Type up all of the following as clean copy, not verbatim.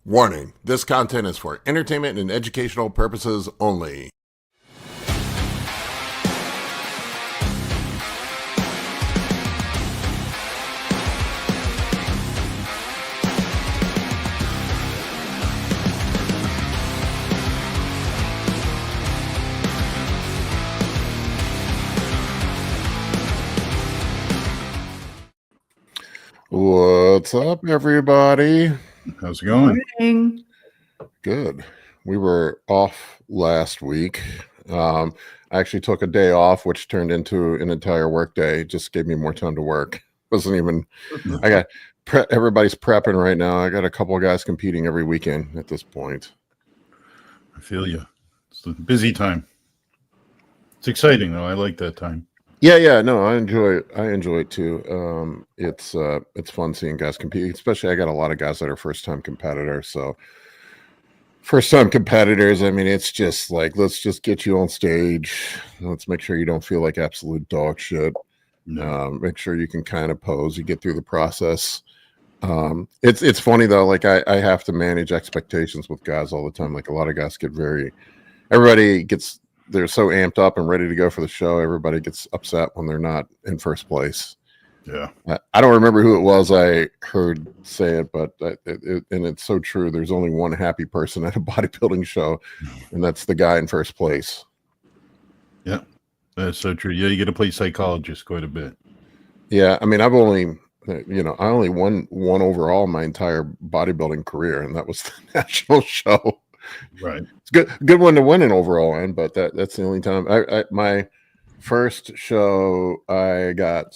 Warning, this content is for entertainment and educational purposes only. What's up, everybody? How's it going? Morning. Good. We were off last week. I actually took a day off, which turned into an entire work day. Just gave me more time to work. Wasn't even. I got everybody's prepping right now. I got a couple of guys competing every weekend at this point. I feel you. It's a busy time. It's exciting though. I like that time. Yeah. No, I enjoy it too. It's fun seeing guys compete. Especially, I got a lot of guys that are first time competitors. So, first time competitors. I mean, it's just like, let's just get you on stage. Let's make sure you don't feel like absolute dog shit. No. Make sure you can kind of pose. You get through the process. It's funny though. Like I have to manage expectations with guys all the time. Like a lot of guys they're so amped up and ready to go for the show. Everybody gets upset when they're not in first place. Yeah. I don't remember who it was I heard say it, but and it's so true. There's only one happy person at a bodybuilding show, and that's the guy in first place. Yeah, that's so true. Yeah, you get to play psychologist quite a bit. Yeah, I mean, I only won one overall my entire bodybuilding career, and that was the national show. Right. It's good one to win an overall in, but that's the only time. My first show I got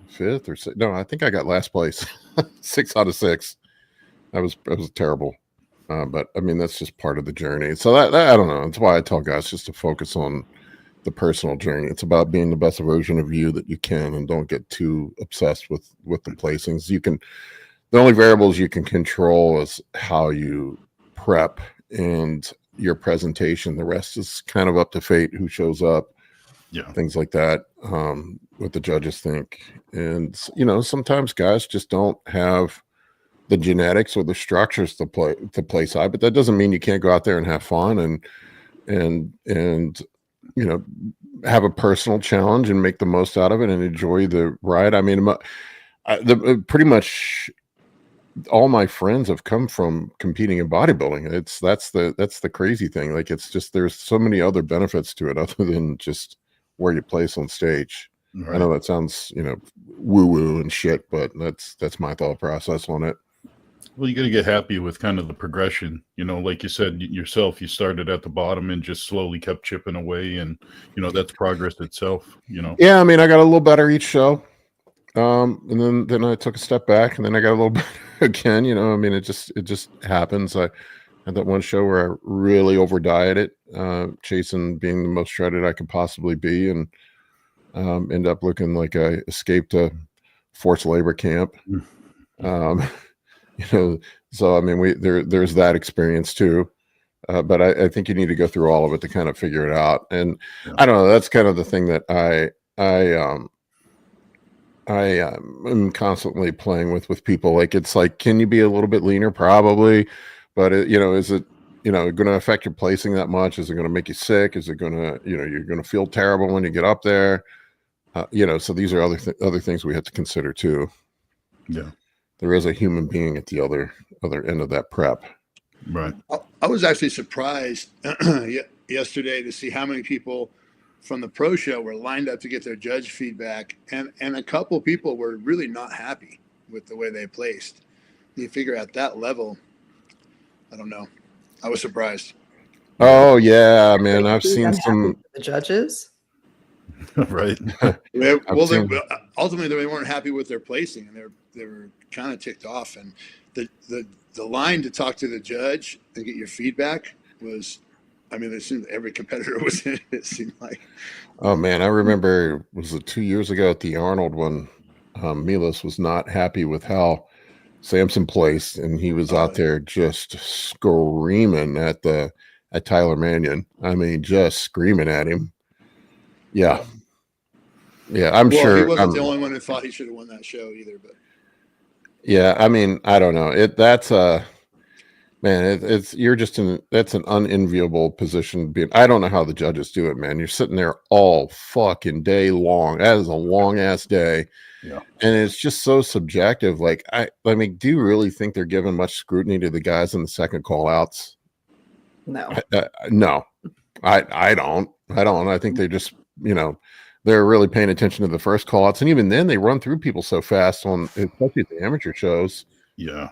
fifth or sixth. No, I think I got last place. 6 out of 6. That was terrible. But I mean, that's just part of the journey. So that I don't know. That's why I tell guys just to focus on the personal journey. It's about being the best version of you that you can, and don't get too obsessed with the placings. The only variables you can control is how you prep and your presentation. The rest is kind of up to fate, who shows up. Yeah, things like that, what the judges think. And sometimes guys just don't have the genetics or the structures to place high, but that doesn't mean you can't go out there and have fun and have a personal challenge and make the most out of it and enjoy the ride. I mean, pretty much all my friends have come from competing in bodybuilding. That's the crazy thing. Like, it's just, there's so many other benefits to it other than just where you place on stage. Right. I know that sounds, woo-woo and shit, but that's my thought process on it. Well, you got to get happy with kind of the progression. Like you said yourself, you started at the bottom and just slowly kept chipping away, and that's progress itself. Yeah, I mean, I got a little better each show, and then I took a step back, and then I got a little better again. I mean, it just happens. I had that one show where I really over dieted, chasing being the most shredded I could possibly be, and end up looking like I escaped a forced labor camp. So I mean, there's that experience too. But I think you need to go through all of it to kind of figure it out. And yeah. I don't know, that's kind of the thing that I am constantly playing with people. Like, it's like, can you be a little bit leaner? Probably. But is it, going to affect your placing that much? Is it going to make you sick? Is it going to, you're going to feel terrible when you get up there? So these are other things we have to consider too. Yeah. There is a human being at the other end of that prep. Right. I was actually surprised yesterday to see how many people from the pro show were lined up to get their judge feedback, and a couple people were really not happy with the way they placed. You figure at that level, I don't know. I was surprised. Oh yeah, man, I've seen some the judges. Right. Ultimately, they weren't happy with their placing, and they were kind of ticked off. And the line to talk to the judge and get your feedback was, I mean, it seemed every competitor was in it. It seemed like. Oh man, I remember, was it 2 years ago at the Arnold when Milos was not happy with how Samson placed, and he was out there just screaming at Tyler Mannion. I mean, just screaming at him. Yeah, I'm sure. He wasn't the only one who thought he should have won that show either. But yeah, I mean, I don't know. Man, it's you're just in that's an unenviable position. Being, I don't know how the judges do it, man. You're sitting there all fucking day long. That is a long ass day, Yeah. and it's just so subjective. Like, I mean, do you really think they're giving much scrutiny to the guys in the second call outs? No. No, I don't. I think they just, they're really paying attention to the first call outs, and even then, they run through people so fast on, especially at the amateur shows. Yeah.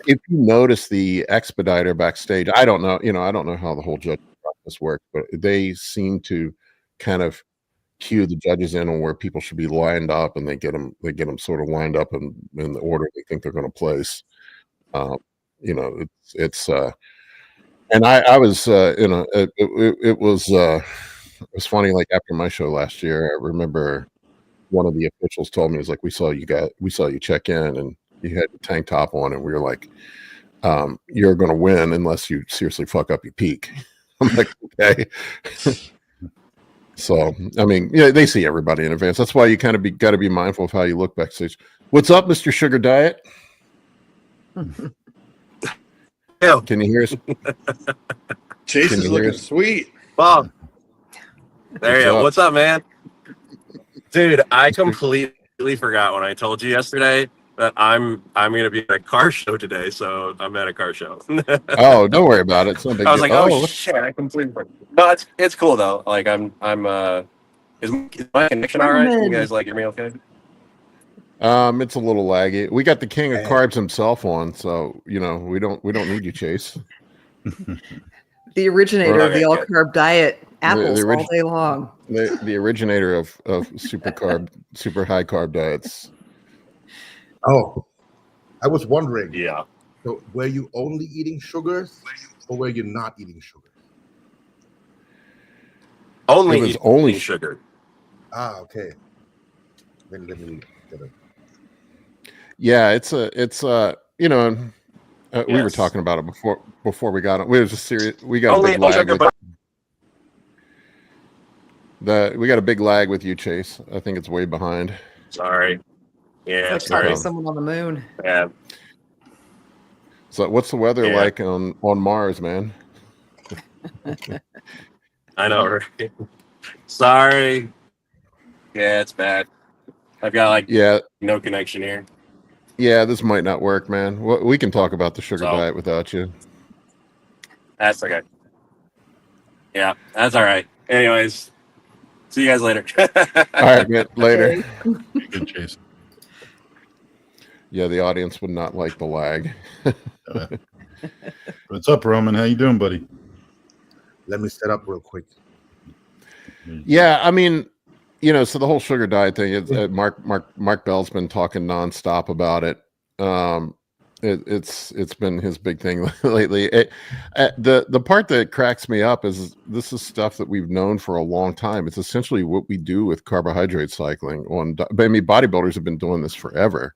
If you notice the expediter backstage, I don't know, I don't know how the whole judge process works, but they seem to kind of cue the judges in on where people should be lined up, and they get them sort of lined up in the order they think they're going to place. It's and I was, it was funny. Like after my show last year, I remember one of the officials told me, "Is like we saw you check in, and you had a tank top on, and we were like, you're going to win unless you seriously fuck up your peak." I'm like, okay. So, I mean, yeah, they see everybody in advance. That's why you kind of got to be mindful of how you look backstage. What's up, Mr. Sugar Diet? Yeah. Can you hear us? Chase Can is you hear looking us? sweet. Bob. There What's you go. up? What's up, man? Dude, I completely forgot when I told you yesterday that I'm gonna be at a car show today, so I'm at a car show. Oh, don't worry about it. It's no big I was deal. like, oh shit, I completely forgot. No, it's cool though. Like is my connection all right? You guys like hear me okay? It's a little laggy. We got the king of carbs himself on, so we don't need you, Chase. The originator of the Okay, all good. carb diet, apples the all day long. The originator of super high carb diets. Oh, I was wondering. Yeah. So, were you only eating sugars, or were you not eating sugar? Only It was eating only sugar. Ah, okay. Then let me get it. Yeah, it's we were Yes. talking about it before we got it. We was just serious. We got Only a big lag. sugar, but We got a big lag with you, Chase. I think it's way behind. sorry. Yeah, It's like talking sorry. to someone on the moon. Yeah. So, what's the weather Yeah. like on Mars, man? I know, right? Sorry. Yeah, it's bad. I've got Yeah, no connection here. yeah. This might not work, man. We can talk about the sugar So- diet without you. That's okay. Yeah, that's all right. Anyways, see you guys later. All right, man. Later. Okay. Good, Chase. Yeah, the audience would not like the lag. What's up, Roman? How you doing, buddy? Let me set up real quick. Yeah, I mean, so the whole sugar diet thing. It's Mark Bell's been talking nonstop about it. It's been his big thing lately. The part that cracks me up is this is stuff that we've known for a long time. It's essentially what we do with carbohydrate cycling. But I mean, bodybuilders have been doing this forever.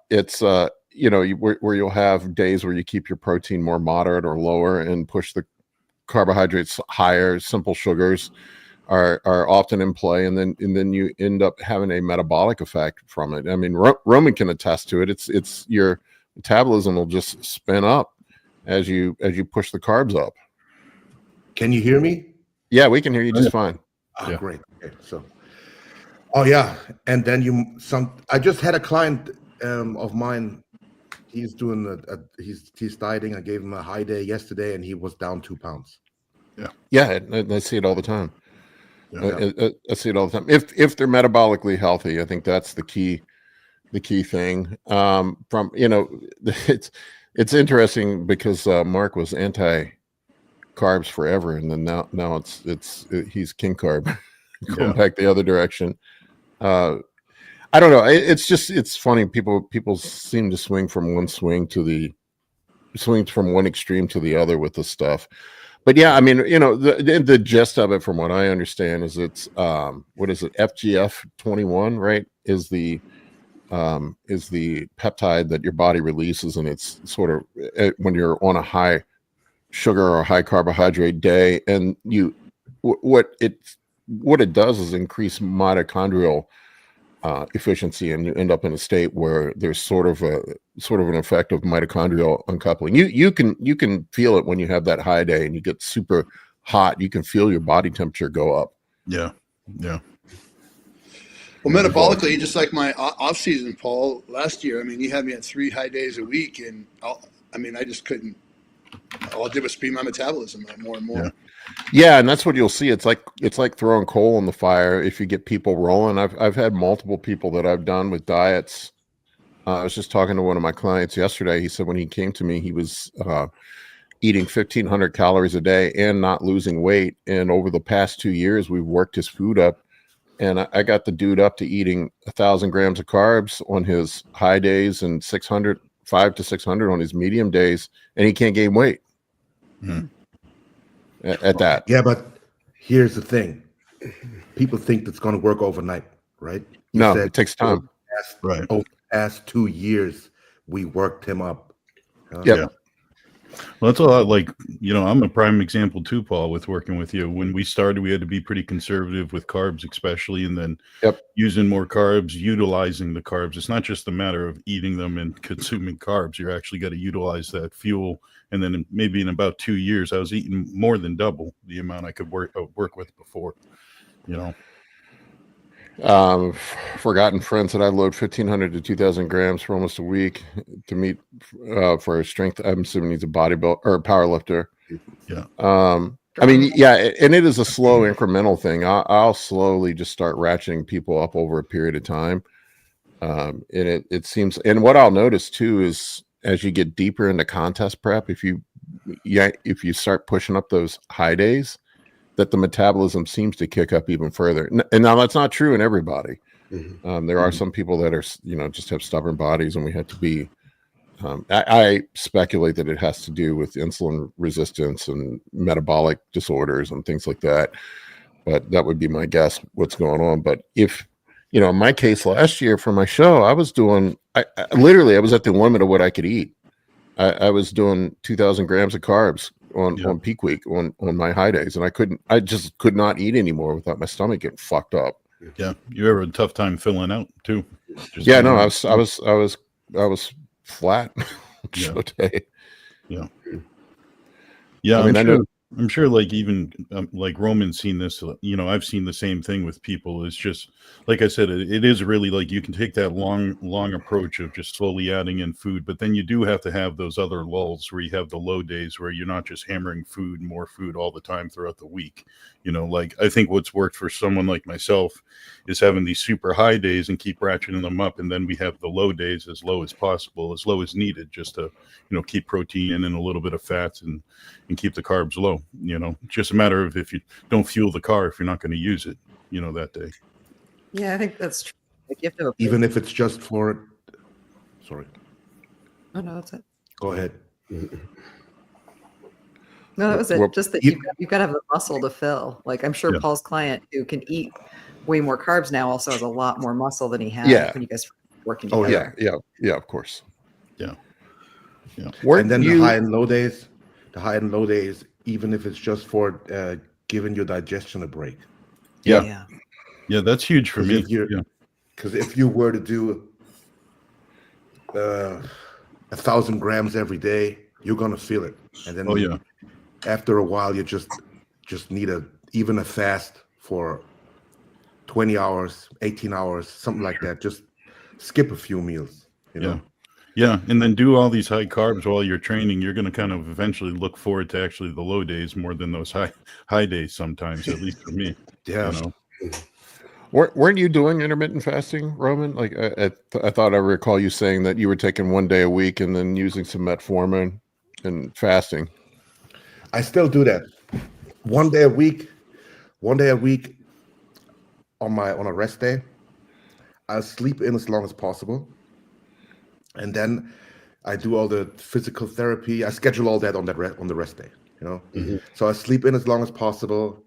It's where you'll have days where you keep your protein more moderate or lower and push the carbohydrates higher. Simple sugars are often in play, and then you end up having a metabolic effect from it. I mean, Roman can attest to it. It's your metabolism will just spin up as you push the carbs up. Can you hear me? Yeah, we can hear you just fine. Ah, Yeah. great. Okay, so, yeah, and then I just had a client of mine. He's doing he's dieting. I gave him a high day yesterday, and he was down 2 pounds. Yeah, I see it all the time. Yeah. I see it all the time. If they're metabolically healthy, I think that's the key thing. It's interesting because Mark was anti carbs forever, and then now he's king carb, going back the other direction. I don't know. It's funny. People seem to swing from one extreme to the other with this stuff. But yeah, I mean, the gist of it, from what I understand, is it's what is it? FGF21, right? Is the peptide that your body releases, and it's sort of when you're on a high sugar or high carbohydrate day, and what it does is increase mitochondrial efficiency, and you end up in a state where there's sort of an effect of mitochondrial uncoupling. You can feel it when you have that high day and you get super hot. You can feel your body temperature go up. Yeah. Well, metabolically, just like my off season, Paul, last year, I mean, you had me at 3 high days a week, and I just couldn't. All I did was speed my metabolism up more and more. Yeah, and that's what you'll see. It's like throwing coal on the fire if you get people rolling. I've had multiple people that I've done with diets. I was just talking to one of my clients yesterday. He said when he came to me, he was eating 1,500 calories a day and not losing weight. And over the past 2 years, we've worked his food up. And I got the dude up to eating 1,000 grams of carbs on his high days and 500 to 600 on his medium days, and he can't gain weight at that. Yeah, but here's the thing: people think that's going to work overnight, right? No, it takes time. Right. Over the past 2 years, we worked him up. Yeah. Well, that's a lot. Like, I'm a prime example too, Paul, with working with you. When we started, we had to be pretty conservative with carbs, especially, and then using more carbs, utilizing the carbs. It's not just a matter of eating them and consuming carbs. You're actually got to utilize that fuel. And then maybe in about 2 years, I was eating more than double the amount I could work with before, Forgotten Friends that I load 1,500 to 2,000 grams for almost a week to meet for a strength. I'm assuming he's a bodybuilder or a power lifter. Yeah. And it is a slow incremental thing. I'll slowly just start ratcheting people up over a period of time. And it seems, and what I'll notice too is as you get deeper into contest prep, if you start pushing up those high days, that the metabolism seems to kick up even further. And now that's not true in everybody. There are some people that are, just have stubborn bodies, and we have to be, I speculate that it has to do with insulin resistance and metabolic disorders and things like that. But that would be my guess what's going on. But if, in my case last year for my show, I was doing, I was at the limit of what I could eat. I was doing 2,000 grams of carbs on peak week on my high days, and I just could not eat anymore without my stomach getting fucked up. Yeah, you ever had a tough time filling out too? I was flat show day. Yeah. I'm sure like even like Roman's seen this, I've seen the same thing with people. It's just, like I said, it is really like you can take that long approach of just slowly adding in food, but then you do have to have those other lulls where you have the low days where you're not just hammering more food all the time throughout the week. Like I think what's worked for someone like myself is having these super high days and keep ratcheting them up. And then we have the low days as low as possible, as low as needed, just to, keep protein in and a little bit of fats and keep the carbs low. It's just a matter of if you don't fuel the car, if you're not going to use it, that day. Yeah, I think that's true. Like you have to Even if it's just for, sorry. Oh no, that's it. Go ahead. No, that was it. Well, Just that you've got to have the muscle to fill. Like I'm sure Paul's client who can eat way more carbs now also has a lot more muscle than he had when you guys were working together. Yeah, of course. Yeah. And then the high and low days, even if it's just for giving your digestion a break. Yeah, that's huge for me. Because if you were to do 1,000 grams every day, you're gonna feel it. And then after a while, you just need even a fast for 20 hours, 18 hours, something like that. Just skip a few meals, Yeah, and then do all these high carbs while you're training. You're going to kind of eventually look forward to actually the low days more than those high days sometimes, at least for me. Yeah. Weren't you doing intermittent fasting, Roman? Like I thought I recall you saying that you were taking 1 day a week and then using some metformin and fasting. I still do that. 1 day a week on a rest day. I'll sleep in as long as possible. And then I do all the physical therapy. I schedule all that on the rest day, So I sleep in as long as possible.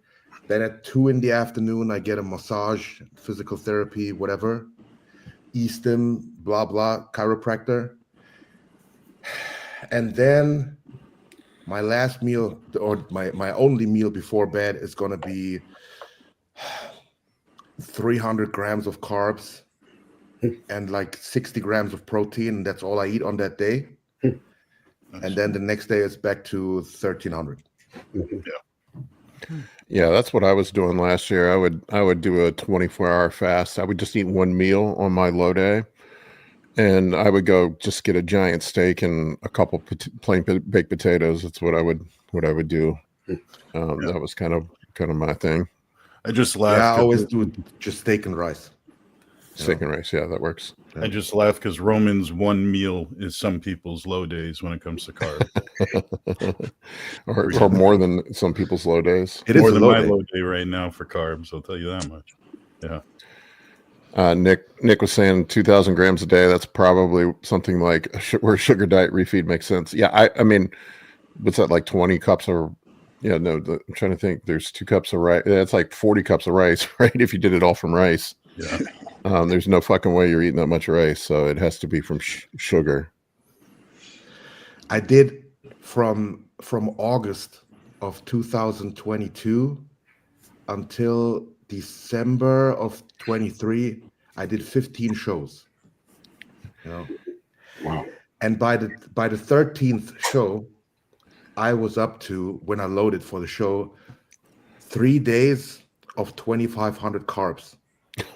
Then at 2 p.m, I get a massage, physical therapy, whatever, e-stim, blah, blah, chiropractor. And then my last meal or my only meal before bed is going to be 300 grams of carbs and like 60 grams of protein. And that's all I eat on that day. And then the next day it's back to 1,300. Yeah, that's what I was doing last year. I would do a 24-hour fast. I would just eat one meal on my low day, and I would go just get a giant steak and a couple plain baked potatoes. That's what I would do. That was kind of my thing. I just laughed. Yeah, I always do just steak and rice. Steak and rice, yeah, that works. I just laugh because Roman's one meal is some people's low days when it comes to carbs. or more than some people's low days. It is More a than low my day. low day right now for carbs. I'll tell you that much. Yeah. Nick was saying 2,000 grams a day. That's probably something like where sugar diet refeed makes sense. Yeah, I mean, what's that, like 20 cups of? Yeah, no. I'm trying to think. There's 2 cups of rice. That's like 40 cups of rice, right? If you did it all from rice. Yeah. There's no fucking way you're eating that much rice, so it has to be from sugar. I did from August of 2022 until December of 23. I did 15 shows. You know. Wow. And by the 13th show, I was up to, when I loaded for the show, 3 days of 2,500 carbs.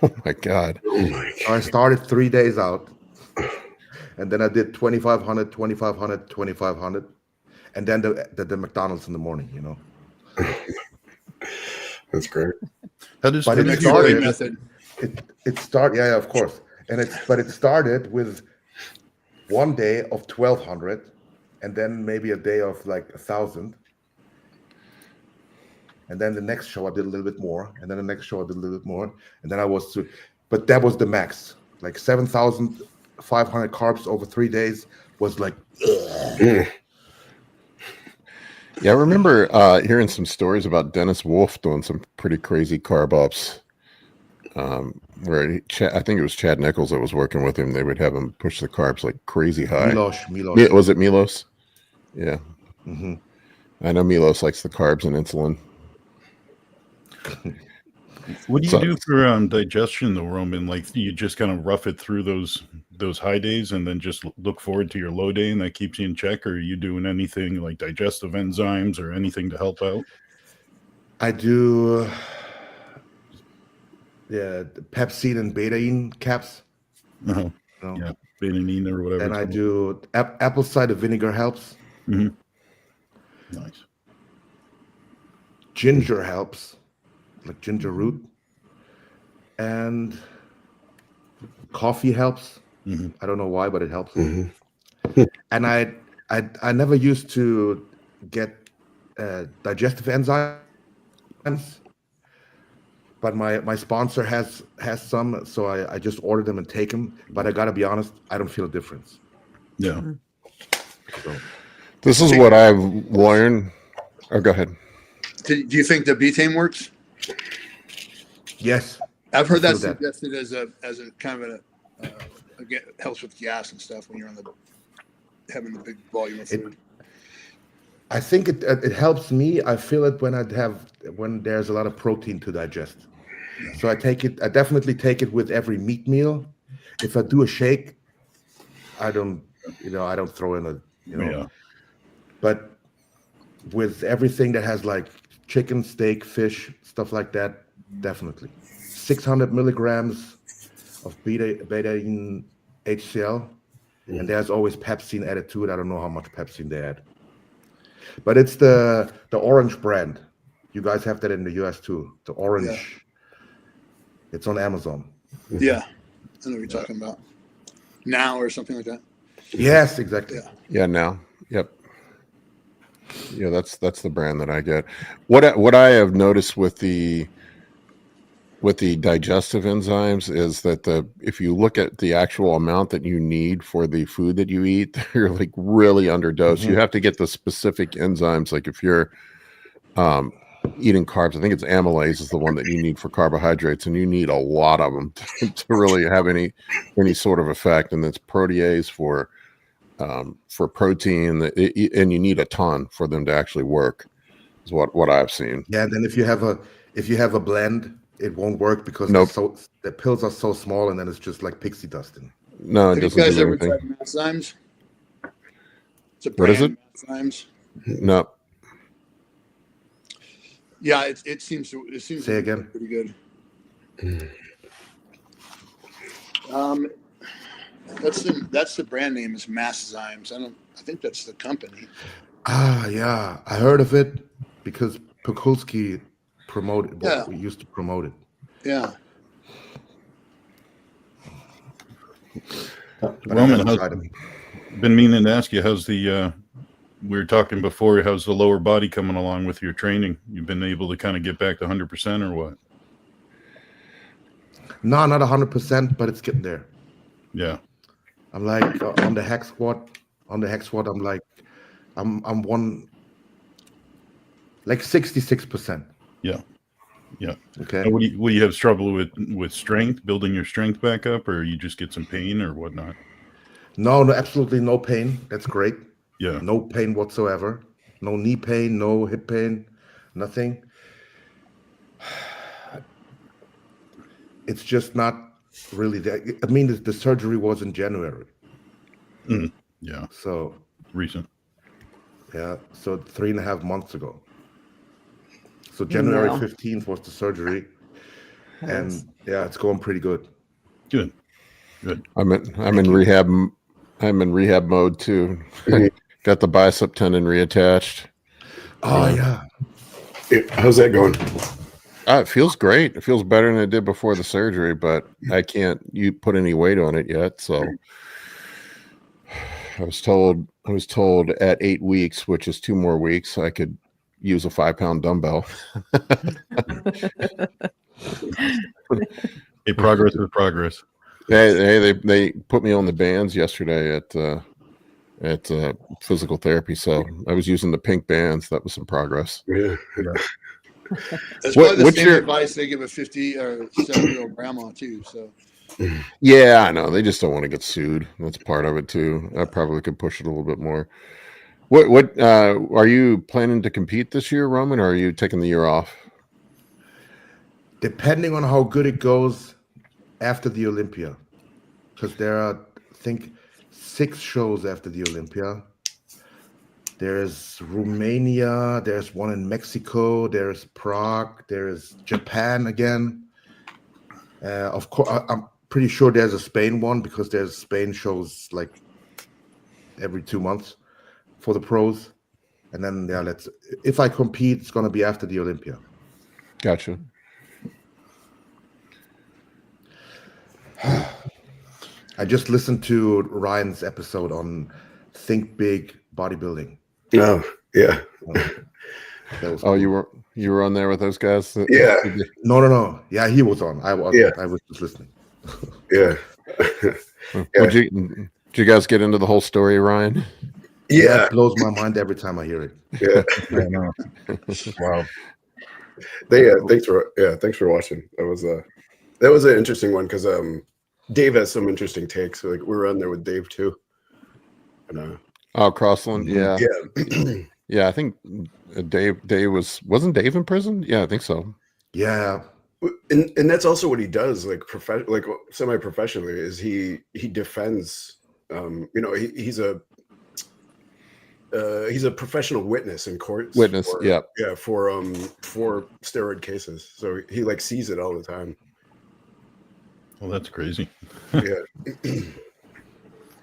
Oh my god! Oh my So I started 3 days out, and then I did 2,500, 2,500, 2,500, and then the McDonald's in the morning. You know, That's great. How does But it That's a started- great method. it started. Yeah, of course, but it started with 1 day of 1,200, and then maybe a day of like 1,000. And then the next show I did a little bit more, and then the next show I did a little bit more, and then but that was the max. Like 7,500 carbs over 3 days was like, Yeah, I remember hearing some stories about Dennis Wolf doing some pretty crazy carb ups. Where I think it was Chad Nichols that was working with him. They would have him push the carbs like crazy high. Milos. Was it Milos? Yeah, Hmm. I know Milos likes the carbs and insulin. What do you So- do for digestion though, Roman? Like you just kind of rough it through those high days and then just look forward to your low day and that keeps you in check? Or are you doing anything like digestive enzymes or anything to help out? I do, the pepsine and betaine caps. Uh-huh. You know? Yeah, Benanine or whatever. And it's I called. do apple cider vinegar helps. Mhm. Nice. Ginger helps, like ginger root, and coffee helps. Mhm. I don't know why, but it helps. Mhm. And I never used to get digestive enzymes, but my sponsor has some, so I just order them and take them. But I gotta be honest, I don't feel a difference. Yeah. So, This is what I've learned. Oh, go ahead. Do you think the betaine works? yes, I've heard that feel that. suggested as a kind of helps with gas and stuff when you're having the big volume of food. I think it helps me. I feel it when there's a lot of protein to digest. So I definitely take it with every meat meal. If I do a shake, I don't throw in Yeah. but with everything that has like chicken, steak, fish, stuff like that, definitely. 600 milligrams of betaine HCl, and there's always pepsine added to it. I don't know how much pepsine they add. But it's the orange brand. You guys have that in the US too. The orange. Yeah. It's on Amazon. Yeah, I know what you're talking about. Now or something like that. Yes, exactly. Yeah. Yeah, now. Yep. Yeah, that's the brand that I get. What I have noticed with the digestive enzymes is that if you look at the actual amount that you need for the food that you eat, you're like really underdosed. Mhm. You have to get the specific enzymes. Like if you're eating carbs, I think it's amylase is the one that you need for carbohydrates, and you need a lot of them to really have any sort of effect. And that's protease for protein, and you need a ton for them to actually work. Is what I've seen. Yeah, and then if you have a blend, it won't work because Nope. the pills are so small, and then it's just like pixie dust. No, it Have you doesn't guys do ever anything. tried Masszymes? It's a What is brand, Masszymes. No. Yeah, it seems Say again. pretty good. That's the brand name is Masszymes. I think that's the company. Yeah, I heard of it because Pekulski promoted. Yeah. We used to promote it. Yeah. But I Roman, haven't tried it. been meaning to ask you, how's the we were talking before, how's the lower body coming along with your training? You've been able to kind of get back to 100% or what? No, not 100%, but it's getting there. Yeah. I'm like on the hack squat. On the hack squat, I'm like, I'm 66%. Yeah. Yeah. Okay. And what do you have trouble with strength, building your strength back up, or you just get some pain or whatnot? No, absolutely no pain. That's great. Yeah. No pain whatsoever. No knee pain, no hip pain, nothing. It's just not really that. I mean, the surgery was in January. Yeah. So Recent. yeah, so 3.5 months ago. So January No. 15th was the surgery, and Yes. yeah, it's going pretty good. Good. I'm in rehab. I'm in rehab mode too. Got the bicep tendon reattached. Oh yeah. How's that going? It feels great. It feels better than it did before the surgery, but I can't put any weight on it yet. So I was told at 8 weeks, which is 2 more weeks, I could use a 5-pound dumbbell. Hey, progress is progress. They put me on the bands yesterday at physical therapy, so I was using the pink bands. That was some progress. Yeah. That's What- probably the what's same your- advice they give a 50 or 70-year-old grandma too. So Yeah, I know. They just don't want to get sued. That's part of it too. I probably could push it a little bit more. What are you planning to compete this year, Roman, or are you taking the year off? Depending on how good it goes after the Olympia, because there are, I think, 6 shows after the Olympia. There's Romania, there's one in Mexico, there's Prague, there's Japan again. Of course, I'm pretty sure there's a Spain one because there's Spain shows like every 2 months for the pros. And then, yeah, if I compete, it's going to be after the Olympia. Gotcha. I just listened to Ryan's episode on Think Big Bodybuilding. Oh, yeah. That was Oh, cool. you were on there with those guys? Yeah. No. Yeah, he was on. I was. Yeah. I was just listening. Yeah. Did you guys get into the whole story, Ryan? Yeah. It blows my mind every time I hear it. Yeah. I know. Wow. Thanks for watching. That was an interesting one because Dave has some interesting takes. Like we were on there with Dave too. And Oh, Crossland, yeah. yeah. Yeah, I think Dave wasn't Dave in prison? Yeah, I think so. Yeah. And that's also what he does, like semi-professionally, is he defends. He's a professional witness in court. Witness, for steroid cases. So he like sees it all the time. Well, that's crazy. Yeah.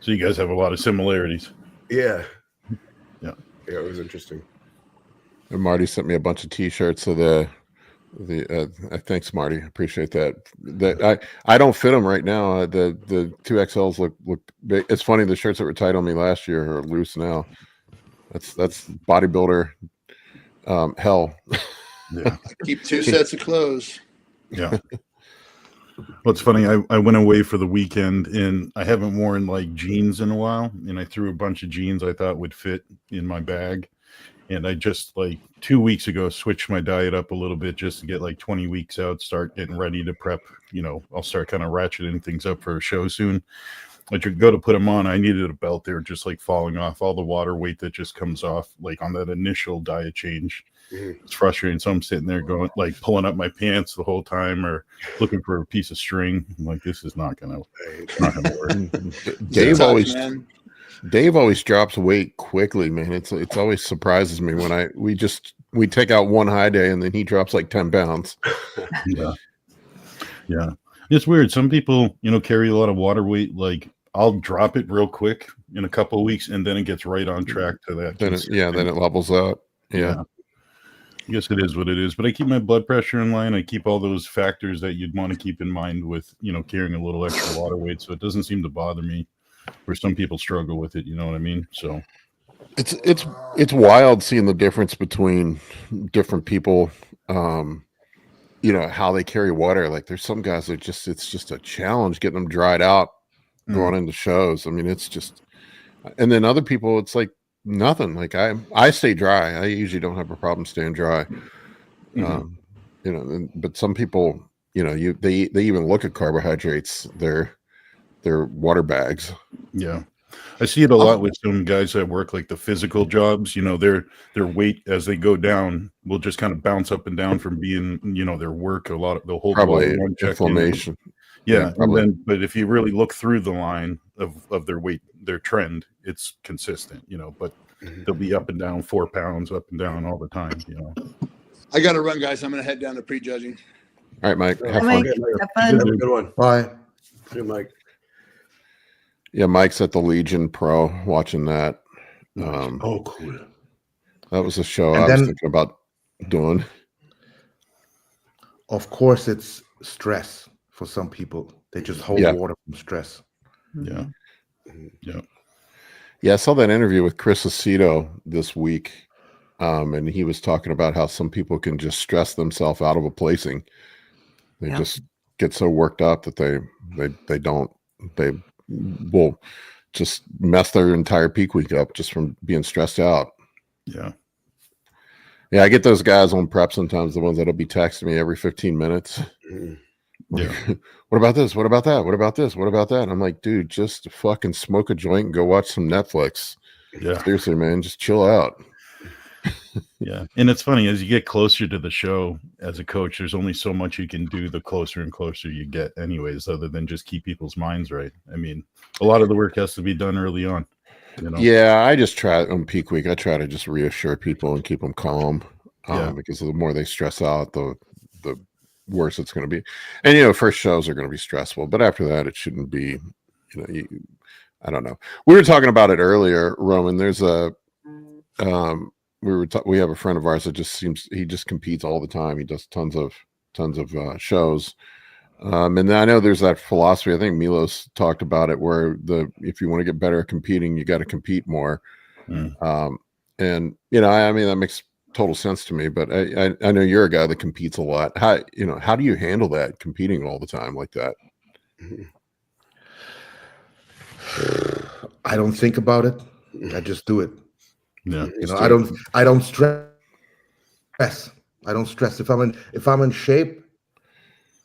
So you guys have a lot of similarities. Yeah. Yeah. Yeah, it was interesting. And Marty sent me a bunch of T-shirts of thanks, Marty. Appreciate that. I don't fit them right now. The 2XLs look big. It's funny. The shirts that were tight on me last year are loose now. That's bodybuilder hell. Yeah. I keep 2 sets of clothes. Yeah. Well, it's funny. I went away for the weekend and I haven't worn like jeans in a while. And I threw a bunch of jeans I thought would fit in my bag. And I just like 2 weeks ago switched my diet up a little bit just to get like 20 weeks out, start getting ready to prep. I'll start kind of ratcheting things up for a show soon. Like you go to put them on, I needed a belt. They were just like falling off. All the water weight that just comes off, like on that initial diet change. It's frustrating. So I'm sitting there going, like pulling up my pants the whole time, or looking for a piece of string. I'm like, this is not gonna work. Dave always drops weight quickly, man. It's always surprises me when we take out one high day and then he drops like 10 pounds. Yeah. It's weird. Some people, carry a lot of water weight. Like I'll drop it real quick in a couple of weeks, and then it gets right on track to that. Then it levels out. Yeah. I guess it is what it is. But I keep my blood pressure in line. I keep all those factors that you'd want to keep in mind with, carrying a little extra water weight. So it doesn't seem to bother me, where some people struggle with it. You know what I mean? So it's wild seeing the difference between different people. How they carry water. Like there's some guys that it's just a challenge getting them dried out going into shows. I mean, it's just, and then other people, it's like nothing. Like I stay dry. I usually don't have a problem staying dry. But some people, they even look at carbohydrates, their water bags. Yeah. I see it a lot with some guys that work like the physical jobs. Their weight as they go down will just kind of bounce up and down from being, their work. A lot of they'll hold probably inflammation. Yeah, but if you really look through the line of their weight, their trend, it's consistent. But they'll be up and down 4 pounds, up and down all the time. I got to run, guys. I'm going to head down to prejudging. All right, Mike. Have fun. Have a good one. Bye. Good, Mike. Yeah, Mike's at the Legion Pro watching that. Cool. That was a show I was thinking about doing. Of course, it's stress for some people. They just hold water from stress. Yeah. Yeah, I saw that interview with Chris Aceto this week, and he was talking about how some people can just stress themselves out of a placing. They just get so worked up that they will just mess their entire peak week up just from being stressed out. Yeah, I get those guys on prep sometimes, the ones that'll be texting me every 15 minutes. Yeah. What about this? What about that? What about this? What about that? And I'm like, dude, just fucking smoke a joint and go watch some Netflix. Yeah. Seriously, man, just chill out. Yeah. And it's funny, as you get closer to the show as a coach, there's only so much you can do the closer and closer you get anyways, other than just keep people's minds right. I mean, a lot of the work has to be done early on. Yeah, I just try on peak week. I try to just reassure people and keep them calm, because the more they stress out, the worse it's going to be. And first shows are going to be stressful, but after that, it shouldn't be. I don't know. We were talking about it earlier, Roman. There's a we have a friend of ours that he just competes all the time. He does tons of shows. And I know there's that philosophy. I think Milos talked about it, where if you want to get better at competing, you got to compete more. And I mean that makes total sense to me. But I know you're a guy that competes a lot. How do you handle that, competing all the time like that? I don't think about it. I just do it. Yeah, I don't stress. I don't stress. If I'm in shape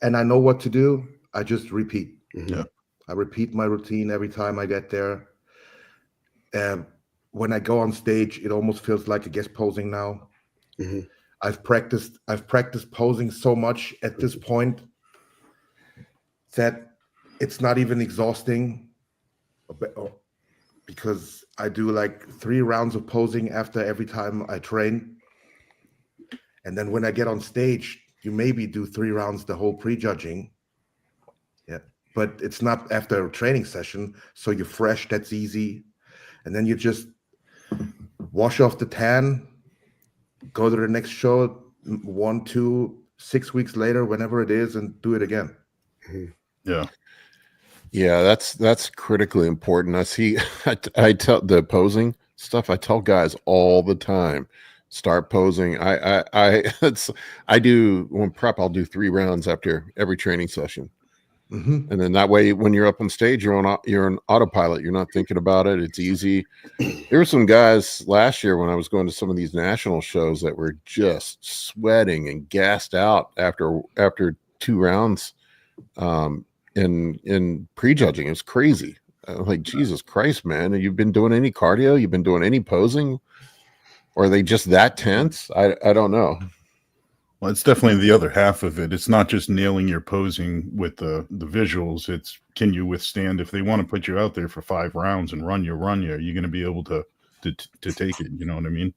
and I know what to do, I just repeat. Yeah. I repeat my routine every time I get there. When I go on stage, it almost feels like a guest posing now. I've practiced posing so much at this point that it's not even exhausting, because I do like 3 rounds of posing after every time I train. And then when I get on stage, you maybe do 3 rounds the whole prejudging. Yeah. But it's not after a training session. So you're fresh, that's easy. And then you just wash off the tan, go to the next show 1, 2, 6 weeks later, whenever it is, and do it again. Yeah, that's critically important. I tell the posing stuff, I tell guys all the time, start posing. I do when prep, I'll do 3 rounds after every training session. And then that way, when you're up on stage, you're on autopilot. You're not thinking about it. It's easy. There were some guys last year when I was going to some of these national shows that were just sweating and gassed out after 2 rounds in prejudging. It was crazy. Like, Jesus Christ, man. You've been doing any cardio? You've been doing any posing? Or are they just that tense? I don't know. Well, it's definitely the other half of it. It's not just nailing your posing with the visuals. It's, can you withstand, if they want to put you out there for 5 rounds and run you, are you going to be able to take it? You know what I mean?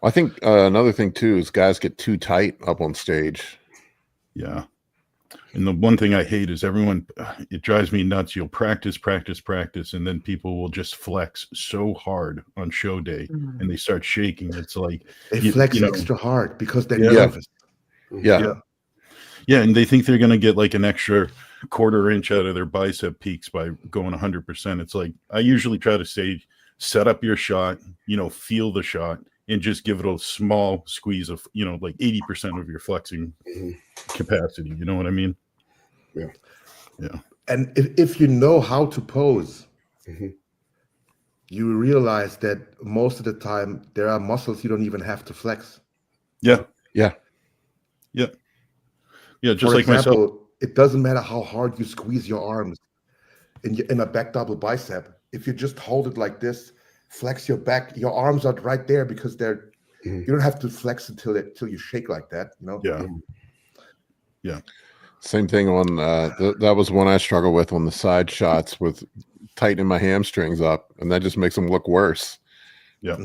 I think another thing too is guys get too tight up on stage. Yeah. And the one thing I hate is everyone, it drives me nuts. You'll practice, and then people will just flex so hard on show day and they start shaking. It's like they flex extra hard because they're nervous. Yeah. And they think they're going to get like an extra 1/4 inch out of their bicep peaks by going 100%. It's like, I usually try to say, set up your shot, feel the shot, and just give it a small squeeze of, like 80% of your flexing capacity. You know what I mean? Yeah. And if you know how to pose, you realize that most of the time there are muscles you don't even have to flex. Yeah. Just For like example, myself. it doesn't matter how hard you squeeze your arms in a back double bicep. If you just hold it like this, flex your back, your arms are right there because they're. You don't have to flex until you shake like that. Yeah. Same thing on that was one I struggle with on the side shots with tightening my hamstrings up, and that just makes them look worse. Yeah.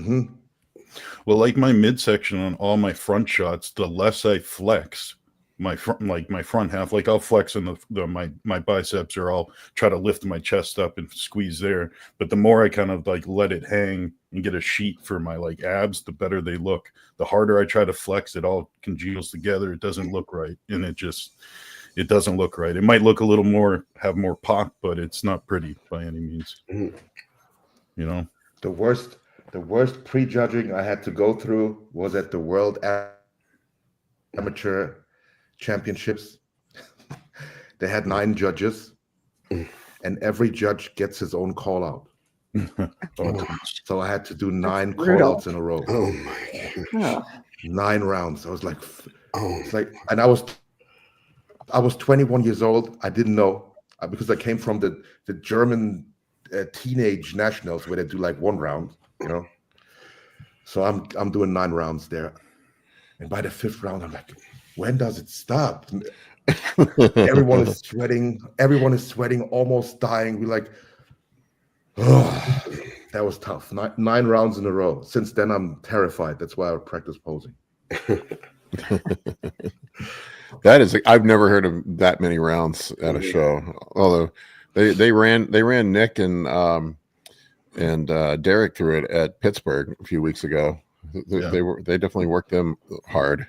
Well, like my midsection on all my front shots, the less I flex my front half, like I'll flex in my biceps, or I'll try to lift my chest up and squeeze there. But the more I kind of like let it hang and get a sheet for my like abs, the better they look. The harder I try to flex, it all congeals together. It doesn't look right, and it doesn't look right. It might look a little more, have more pop, but it's not pretty by any means. The worst prejudging I had to go through was at the World Amateur Championships. They had 9 judges, and every judge gets his own call out. So I had to do 9 call outs in a row. Oh my gosh. 9 rounds. I was like, it's like, and I was 21 years old. I didn't know because I came from the German teenage nationals where they do like 1 round, So I'm doing 9 rounds there, and by the 5th round, I'm like, when does it stop? Everyone is sweating, almost dying. We're like, oh, that was tough. 9 rounds in a row. Since then, I'm terrified. That's why I practice posing. That is, I've never heard of that many rounds at a show. Although they ran Nick and Derek through it at Pittsburgh a few weeks ago. They definitely worked them hard.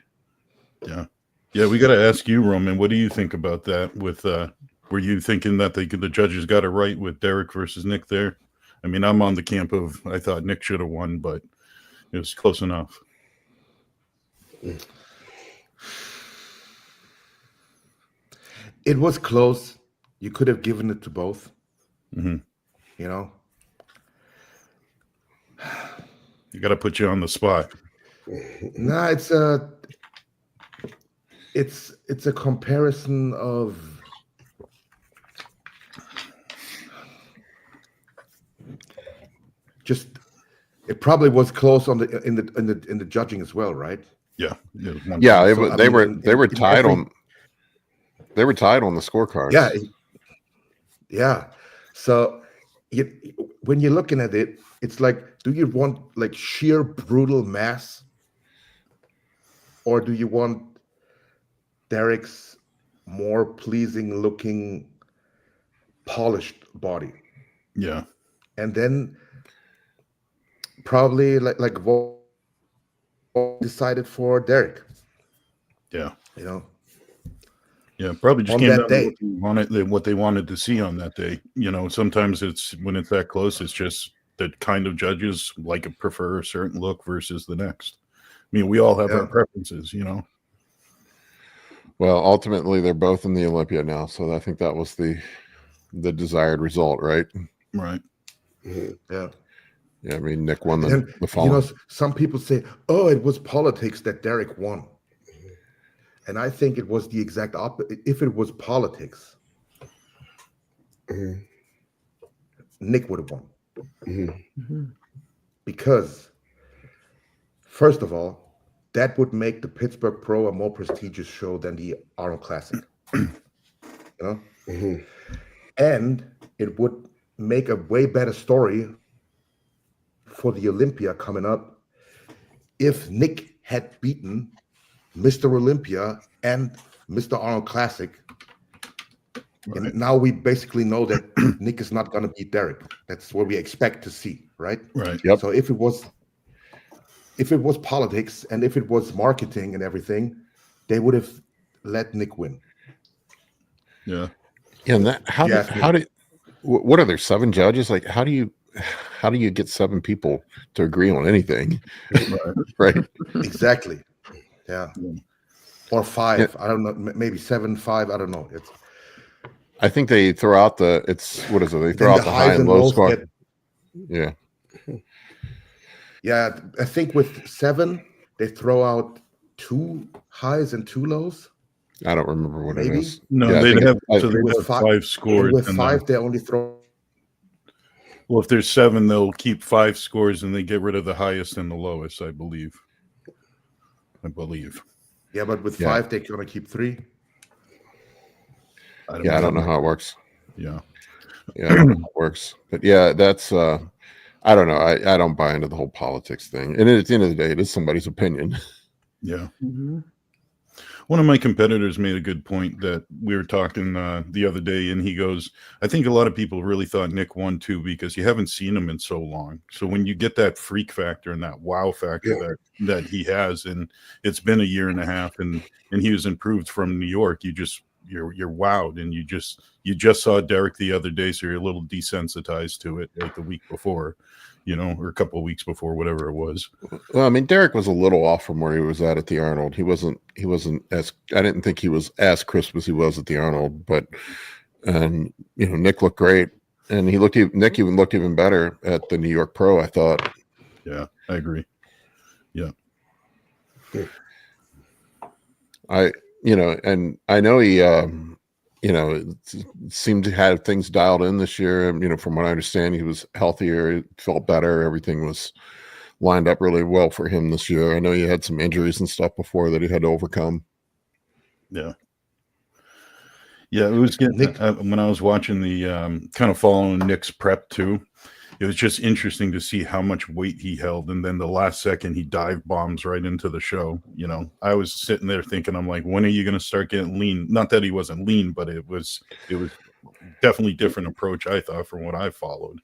Yeah, we got to ask you, Roman. What do you think about that? With were you thinking that the judges got it right with Derek versus Nick there? I mean, I'm on the camp of I thought Nick should have won, but it was close enough. It was close. You could have given it to both. You got to put you on the spot. No, it's a comparison of just. It probably was close in the judging as well, right? Yeah. They were tied on. They were tied on the scorecards. Yeah. So when you're looking at it, it's like, do you want like sheer brutal mass, or do you want Derek's more pleasing looking, polished body? Yeah. And then probably like Vol decided for Derek. Yeah. Yeah, probably just on came that down day. to what they wanted to see on that day. Sometimes when it's that close, it's just that kind of judges prefer a certain look versus the next. I mean, we all have our preferences, Well, ultimately, they're both in the Olympia now, so I think that was the desired result, right? Right. Yeah. Yeah, I mean, Nick won the fall. You know, some people say, "Oh, it was politics that Derek won," and I think it was the exact opposite. If it was politics, Nick would have won. Mhm. Because, first of all, that would make the Pittsburgh Pro a more prestigious show than the Arnold Classic. You know? And it would make a way better story for the Olympia coming up if Nick had beaten Mr. Olympia and Mr. Arnold Classic. Right. And now we basically know that Nick is not going to beat Derek. That's what we expect to see, right? Right. Yep. So if it was politics and if it was marketing and everything, they would have let Nick win. Yeah. And that what are there 7 judges? Like how do you get 7 people to agree on anything? Right. Exactly. Yeah. Or 5. Yeah. I don't know. Maybe 7, 5. I don't know. I think they throw out they throw out the high and low score. Yeah. Yeah. I think with 7, they throw out 2 highs and 2 lows. I don't remember what Maybe. it is. No, Yeah, they'd have with 5 scores. With and 5, they only throw. Well, if there's 7, they'll keep 5 scores and they get rid of the highest and the lowest, I believe. Yeah, but with 5, they're going to keep 3. I don't know how it works. Yeah. Yeah, I don't know how it works. But yeah, that's I don't know. I don't buy into the whole politics thing. And at the end of the day, it is somebody's opinion. Yeah. Mm-hmm. One of my competitors made a good point that we were talking the other day, and he goes, I think a lot of people really thought Nick won too because you haven't seen him in so long. So when you get that freak factor and that wow factor that he has, and it's been a year and a half, and he was improved from New York, you're wowed, and you just saw Derek the other day, so you're a little desensitized to it like the week before, or a couple of weeks before, whatever it was. Well, I mean, Derek was a little off from where he was at the Arnold. He wasn't as, I didn't think he was as crisp as he was at the Arnold, but Nick looked great, and Nick even looked even better at the New York Pro, I thought. Yeah, I agree. Yeah. And I know he, seemed to have things dialed in this year. From what I understand, he was healthier, he felt better. Everything was lined up really well for him this year. I know he had some injuries and stuff before that he had to overcome. Yeah. Yeah, it was getting, when I was watching the kind of following Nick's prep too, it was just interesting to see how much weight he held. And then the last second he dive bombs right into the show. I was sitting there thinking, I'm like, when are you going to start getting lean? Not that he wasn't lean, but it was definitely different approach, I thought, from what I followed.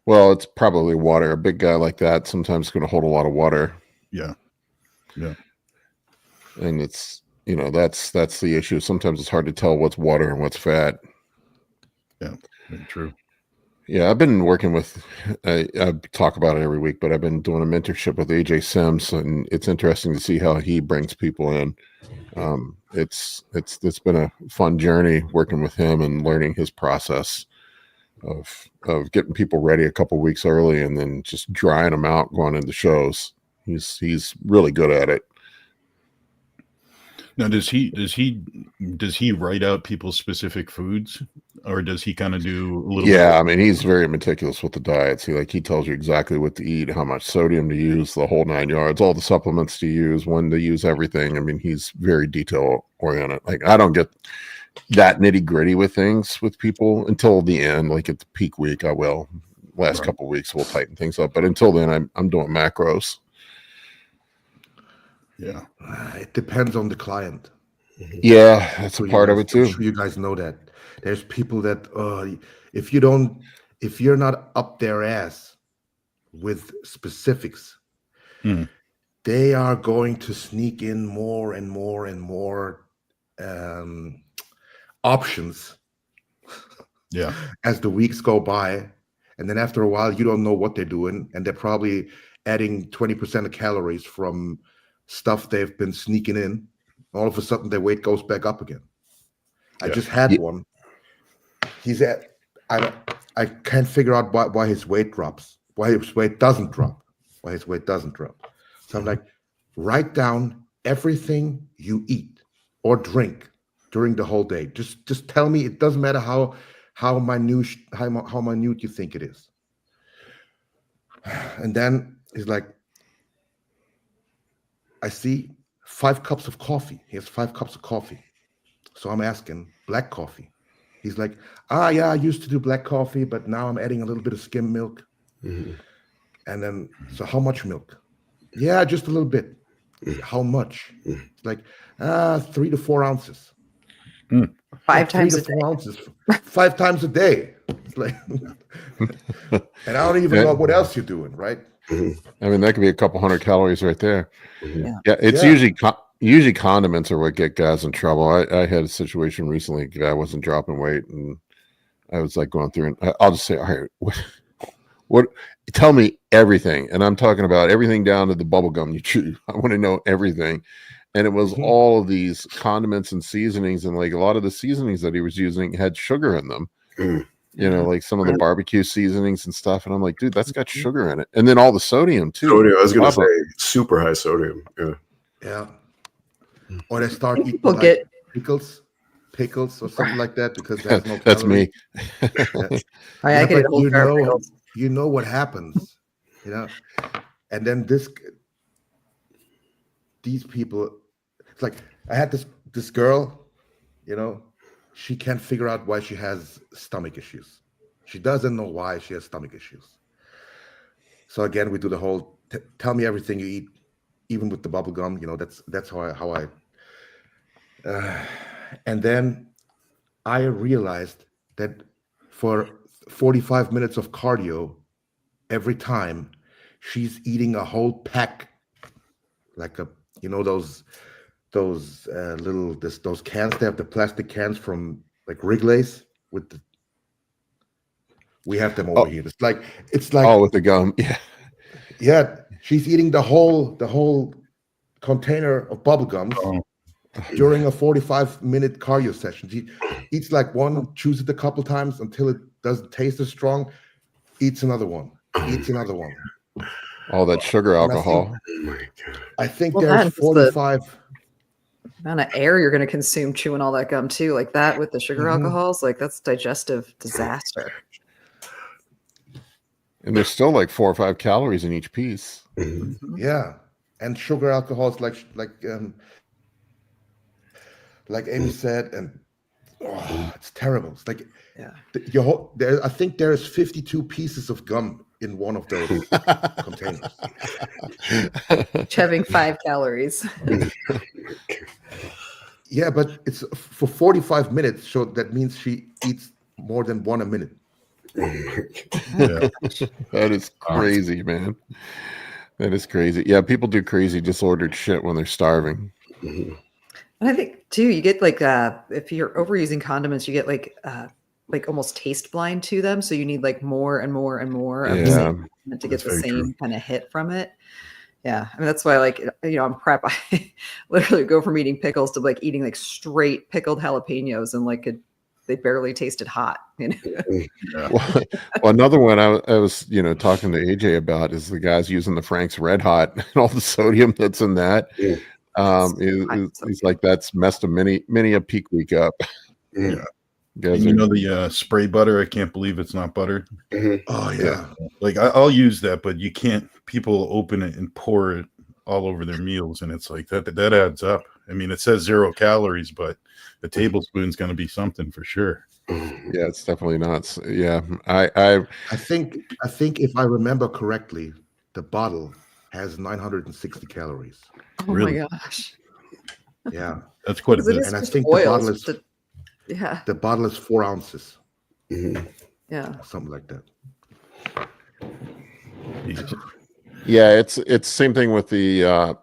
Well, it's probably water. A big guy like that sometimes is going to hold a lot of water. Yeah. Yeah. And it's, that's the issue. Sometimes it's hard to tell what's water and what's fat. Yeah, true. Yeah, I've been working with, I talk about it every week, but I've been doing a mentorship with AJ Sims, and it's interesting to see how he brings people in. It's been a fun journey working with him and learning his process of getting people ready a couple weeks early and then just drying them out going into shows. He's really good at it. Now, does he write out people's specific foods, or does he kind of do a little? Yeah, I mean, he's very meticulous with the diets. He tells you exactly what to eat, how much sodium to use, the whole 9 yards, all the supplements to use, when to use everything. I mean, he's very detail oriented. Like, I don't get that nitty gritty with things with people until the end. Like at the peak week, I will. Last couple of weeks, we'll tighten things up. But until then, I'm doing macros. Yeah, it depends on the client. Yeah, that's a part of it too. I'm sure you guys know that there's people that if you're not up their ass with specifics, they are going to sneak in more and more and more options. Yeah, as the weeks go by, and then after a while, you don't know what they're doing, and they're probably adding 20% of calories from stuff they've been sneaking in. All of a sudden their weight goes back up again. I just had one. He's at, I can't figure out why his weight drops, why his weight doesn't drop. So I'm like, write down everything you eat or drink during the whole day. Just tell me. It doesn't matter how how minute you think it is. And then he's like, I see 5 cups of coffee. He has 5 cups of coffee. So I'm asking, black coffee. He's like, yeah, I used to do black coffee, but now I'm adding a little bit of skim milk. Mm-hmm. And then, so how much milk? Yeah, just a little bit. How much? It's like 3 to 4 ounces. 5 times 3 to 4 ounces, 5 times a day. It's like, and I don't even know what else you're doing, right? I mean, that could be a couple hundred calories right there. Yeah. Yeah, it's usually condiments are what get guys in trouble. I had a situation recently. A guy wasn't dropping weight, and I was like going through, and I'll just say, all right, what? Tell me everything, and I'm talking about everything down to the bubble gum you chew. I want to know everything. And it was all of these condiments and seasonings, and like a lot of the seasonings that he was using had sugar in them. You know, like some of the barbecue seasonings and stuff. And I'm like, dude, that's got sugar in it. And then all the sodium too. Sodium, I was going to say super high sodium. Yeah. Or they start eating people like pickles or something like that because there's no that's calories. me. I get a whole jar of pickles. You know what happens, you know? And then these people, it's like I had this girl, you know, she can't figure out why she has stomach issues. She doesn't know why she has stomach issues. So again, we do the whole tell me everything you eat, even with the bubble gum. You know, that's how I. And then I realized that for 45 minutes of cardio, every time she's eating a whole pack, like those those cans. They have the plastic cans from like Wrigley's we have them over here. It's like with the gum. Yeah. She's eating the whole container of bubble gums during a 45-minute cardio session. She eats like one, chews it a couple times until it doesn't taste as strong, eats another one, eats another one. All that sugar alcohol. I think there's 45 amount of air you're going to consume chewing all that gum too, like that with the sugar alcohols, like that's digestive disaster. And there's still like 4 or 5 calories in each piece. Yeah, and sugar alcohols like Amy said, and it's terrible. It's like I think there's 52 pieces of gum in one of those containers. Having 5 calories. Yeah, but it's for 45 minutes, so that means she eats more than one a minute. That is crazy, man. That is crazy. Yeah, people do crazy disordered shit when they're starving. And I think too, you get like if you're overusing condiments, you get like almost taste blind to them. So you need like more and more and more of the same condiment to get the same kind of hit from it. Yeah, I mean that's why I'm prep. I literally go from eating pickles to like eating like straight pickled jalapenos, and like they barely tasted hot. You know? Well, another one I was talking to AJ about is the guys using the Frank's Red Hot and all the sodium that's in that. He's like that's messed many a peak week up. Yeah. And the spray butter, I can't believe it's not butter. Oh yeah. Like I'll use that, but you can't. People open it and pour it all over their meals, and it's like that adds up. I mean, it says 0 calories, but a tablespoon's going to be something for sure. Yeah, it's definitely not. Yeah, I think if I remember correctly, the bottle has 960 calories. Oh my gosh. Yeah, that's quite a bit. And I think the bottle is the bottle is 4 ounces. Yeah, something like that. Yeah, it's same thing with the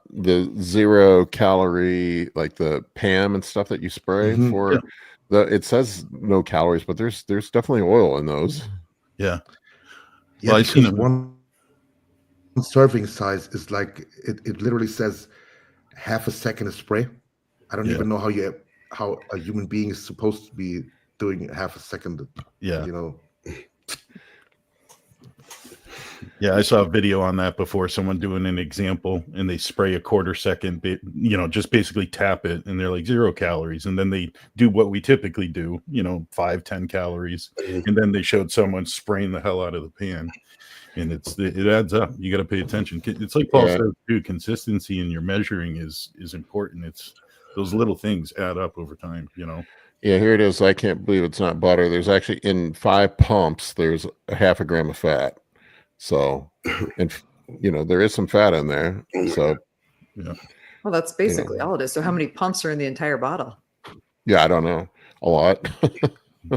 0 calorie, like the Pam and stuff that you spray for. It says no calories, but there's definitely oil in those. Yeah. Well, I seen one serving size is like it literally says half a second of spray. I don't even know how a human being is supposed to be doing half a second. Yeah. Yeah, I saw a video on that before. Someone doing an example, and they spray a quarter second, just basically tap it, and they're like 0 calories. And then they do what we typically do, 5-10 calories, and then they showed someone spraying the hell out of the pan, and it adds up. You got to pay attention. It's like Paul says too. Consistency in your measuring is important. It's those little things add up over time. Yeah, here it is. I can't believe it's not butter. There's actually in 5 pumps. There's a half a gram of fat. So, and there is some fat in there. So, yeah. Well, that's basically all it is. So, how many pumps are in the entire bottle? Yeah, I don't know. A lot.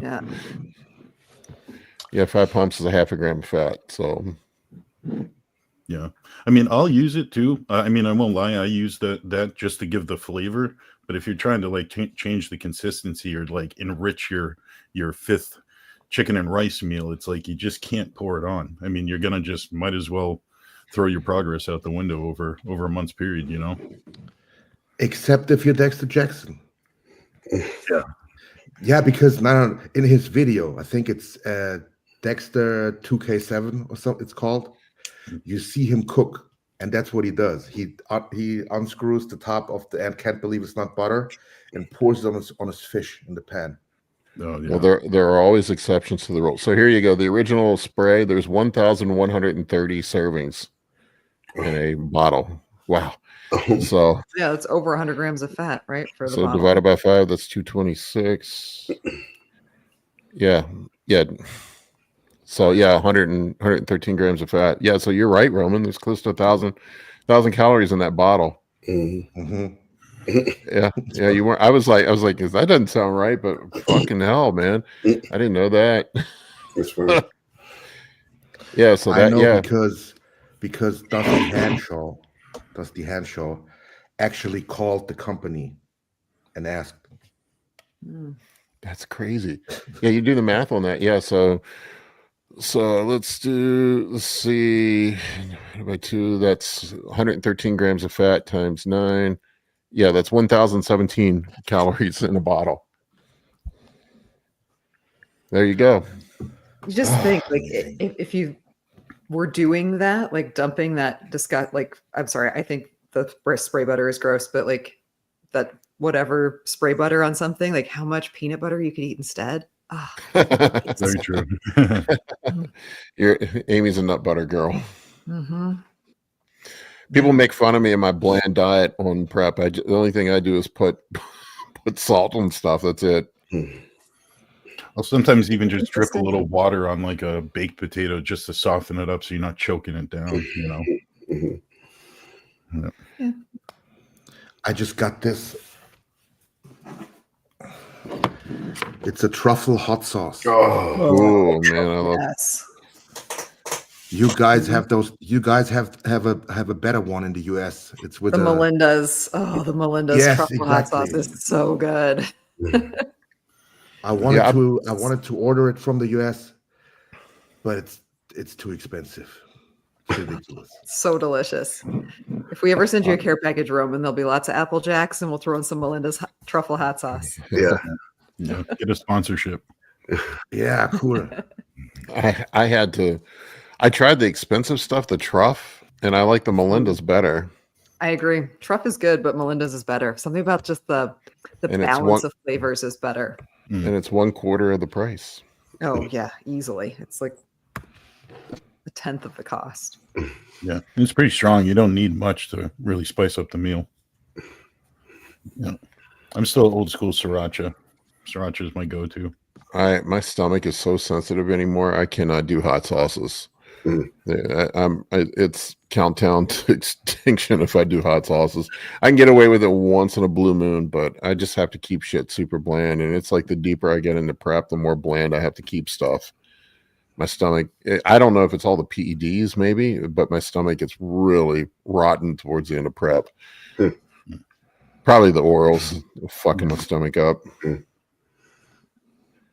Yeah. Yeah, 5 pumps is a half a gram of fat. So, yeah. I mean, I'll use it too. I won't lie. I use that just to give the flavor. But if you're trying to like change the consistency or like enrich your 5th chicken and rice meal, it's like you just can't pour it on. I mean, you're gonna just might as well throw your progress out the window over a month's period, Except if you're Dexter Jackson. Yeah, because now in his video, I think it's Dexter 2K7 or something it's called. You see him cook, and that's what he does. He unscrews the top of the and can't believe it's not butter, and pours it on his fish in the pan. Oh, yeah. Well, there are always exceptions to the rule. So here you go. The original spray, there's 1,130 servings in a bottle. Wow. So yeah, that's over 100 grams of fat, right? For the so bottle. divided by 5, that's 226. Yeah. So 113 grams of fat. Yeah. So you're right, Roman. There's close to 1,000 calories in that bottle. Mm-hmm. Yeah, you weren't. I was like, that doesn't sound right, but fucking hell, man, I didn't know that. That's funny. Yeah, so that because Dusty Hanshaw actually called the company and asked. That's crazy. Yeah, you do the math on that. Yeah, so let's see, by 2, that's 113 grams of fat times 9. Yeah, that's 1,017 calories in a bottle. There you go. You just think like if you were doing that, like dumping that I'm sorry, I think the spray butter is gross, but like that whatever spray butter on something, like how much peanut butter you could eat instead. Very true. Amy's a nut butter girl. Mm-hmm. People make fun of me and my bland diet on prep. The only thing I do is put salt on stuff. That's it. I'll sometimes even just drip a little water on like a baked potato just to soften it up so you're not choking it down, Yeah. I just got this. It's a truffle hot sauce. Oh man, I love. Yes. You guys have those. You guys have a better one in the U.S. It's with the Melinda's. Oh, the Melinda's truffle hot sauce is so good. I wanted to order it from the U.S., but it's too expensive. It's ridiculous. So delicious. If we ever send you a care package, Roman, there'll be lots of Apple Jacks, and we'll throw in some Melinda's truffle hot sauce. Yeah. Get a sponsorship. Yeah, cool. I tried the expensive stuff, the truff, and I like the Melinda's better. I agree. Truff is good, but Melinda's is better. Something about just the balance of flavors is better. And it's 1/4 of the price. Oh yeah, easily. It's like a 1/10 of the cost. Yeah, it's pretty strong. You don't need much to really spice up the meal. Yeah, I'm still old school sriracha. Sriracha is my go-to. My stomach is so sensitive anymore. I cannot do hot sauces. It's countdown to extinction if I do hot sauces. I can get away with it once in a blue moon, but I just have to keep shit super bland. And it's like the deeper I get into prep, the more bland I have to keep stuff. My stomach, I don't know if it's all the PEDs maybe, but my stomach gets really rotten towards the end of prep. Probably the orals fucking my stomach up.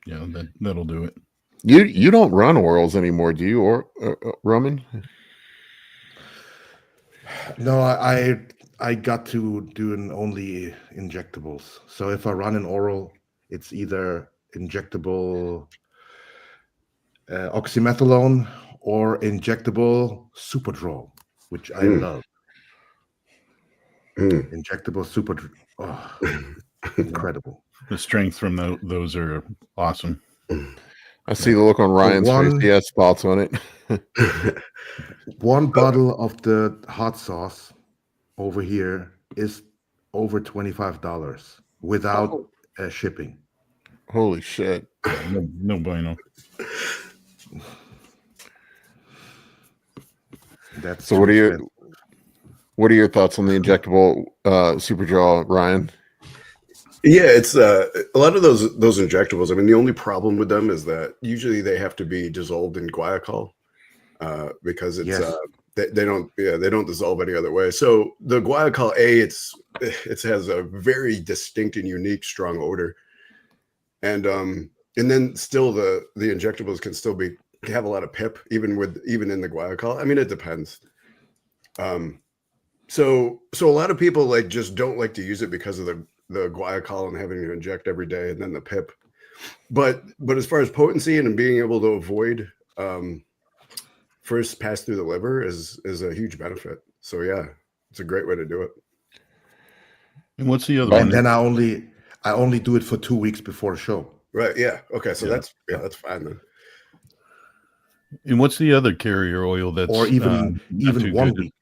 Yeah, that'll do it. You don't run orals anymore, do you, or Roman? No, I got to doing only injectables. So if I run an oral, it's either injectable oxymethylone or injectable Superdrol, which I love. Injectable incredible. The strength from those are awesome. I see the look on Ryan's face. He has thoughts on it. One bottle of the hot sauce over here is over $25 without shipping. Holy shit. No bueno. That's so what are your thoughts on the injectable Superdrol, Ryan? Yeah, it's a lot of those injectables. I mean, the only problem with them is that usually they have to be dissolved in guaiacol because it's they don't dissolve any other way. So the guaiacol it has a very distinct and unique strong odor, and then still the injectables can still have a lot of pip even in the guaiacol. I mean, it depends. So a lot of people like just don't like to use it because of the guaiacol and having to inject every day and then the pip. But as far as potency and being able to avoid first pass through the liver is a huge benefit. So yeah, it's a great way to do it. And what's the other one? And then I only do it for 2 weeks before a show. Right. Yeah. Okay. So that's fine then. And what's the other carrier oil that's or even 1 week?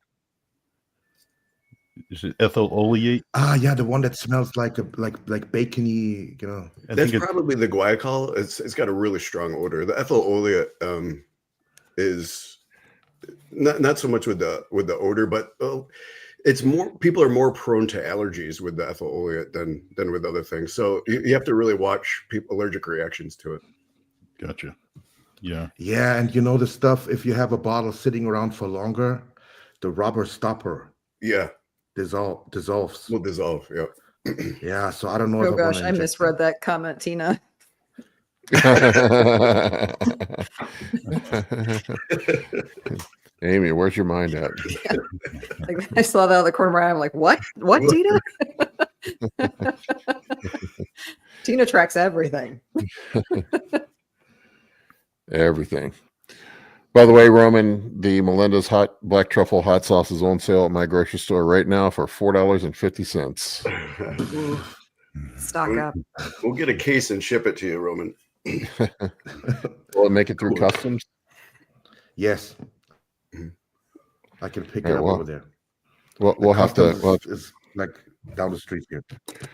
Is it ethyl oleate? Yeah, the one that smells like bacony, you know. That's probably the guaiacol. It's got a really strong odor. The ethyl oleate is not so much with the odor, but it's more, people are more prone to allergies with the ethyl oleate than with other things. So you have to really watch allergic reactions to it. Gotcha. Yeah. Yeah, and you know the stuff, if you have a bottle sitting around for longer, the rubber stopper dissolves. Will dissolve, yeah. Yeah, so I don't know. Oh gosh, I misread that comment, Tina. Amy, where's your mind at? Yeah. Like, I saw that out of the corner of my eye. I'm like, what, Tina? Tina tracks everything. Everything. By the way, Roman, the Melinda's hot black truffle hot sauce is on sale at my grocery store right now for $4.50. Stock up. We'll get a case and ship it to you, Roman. Will it make it through customs? Yes. I can pick it up over there. We'll have to. It's like down the street here.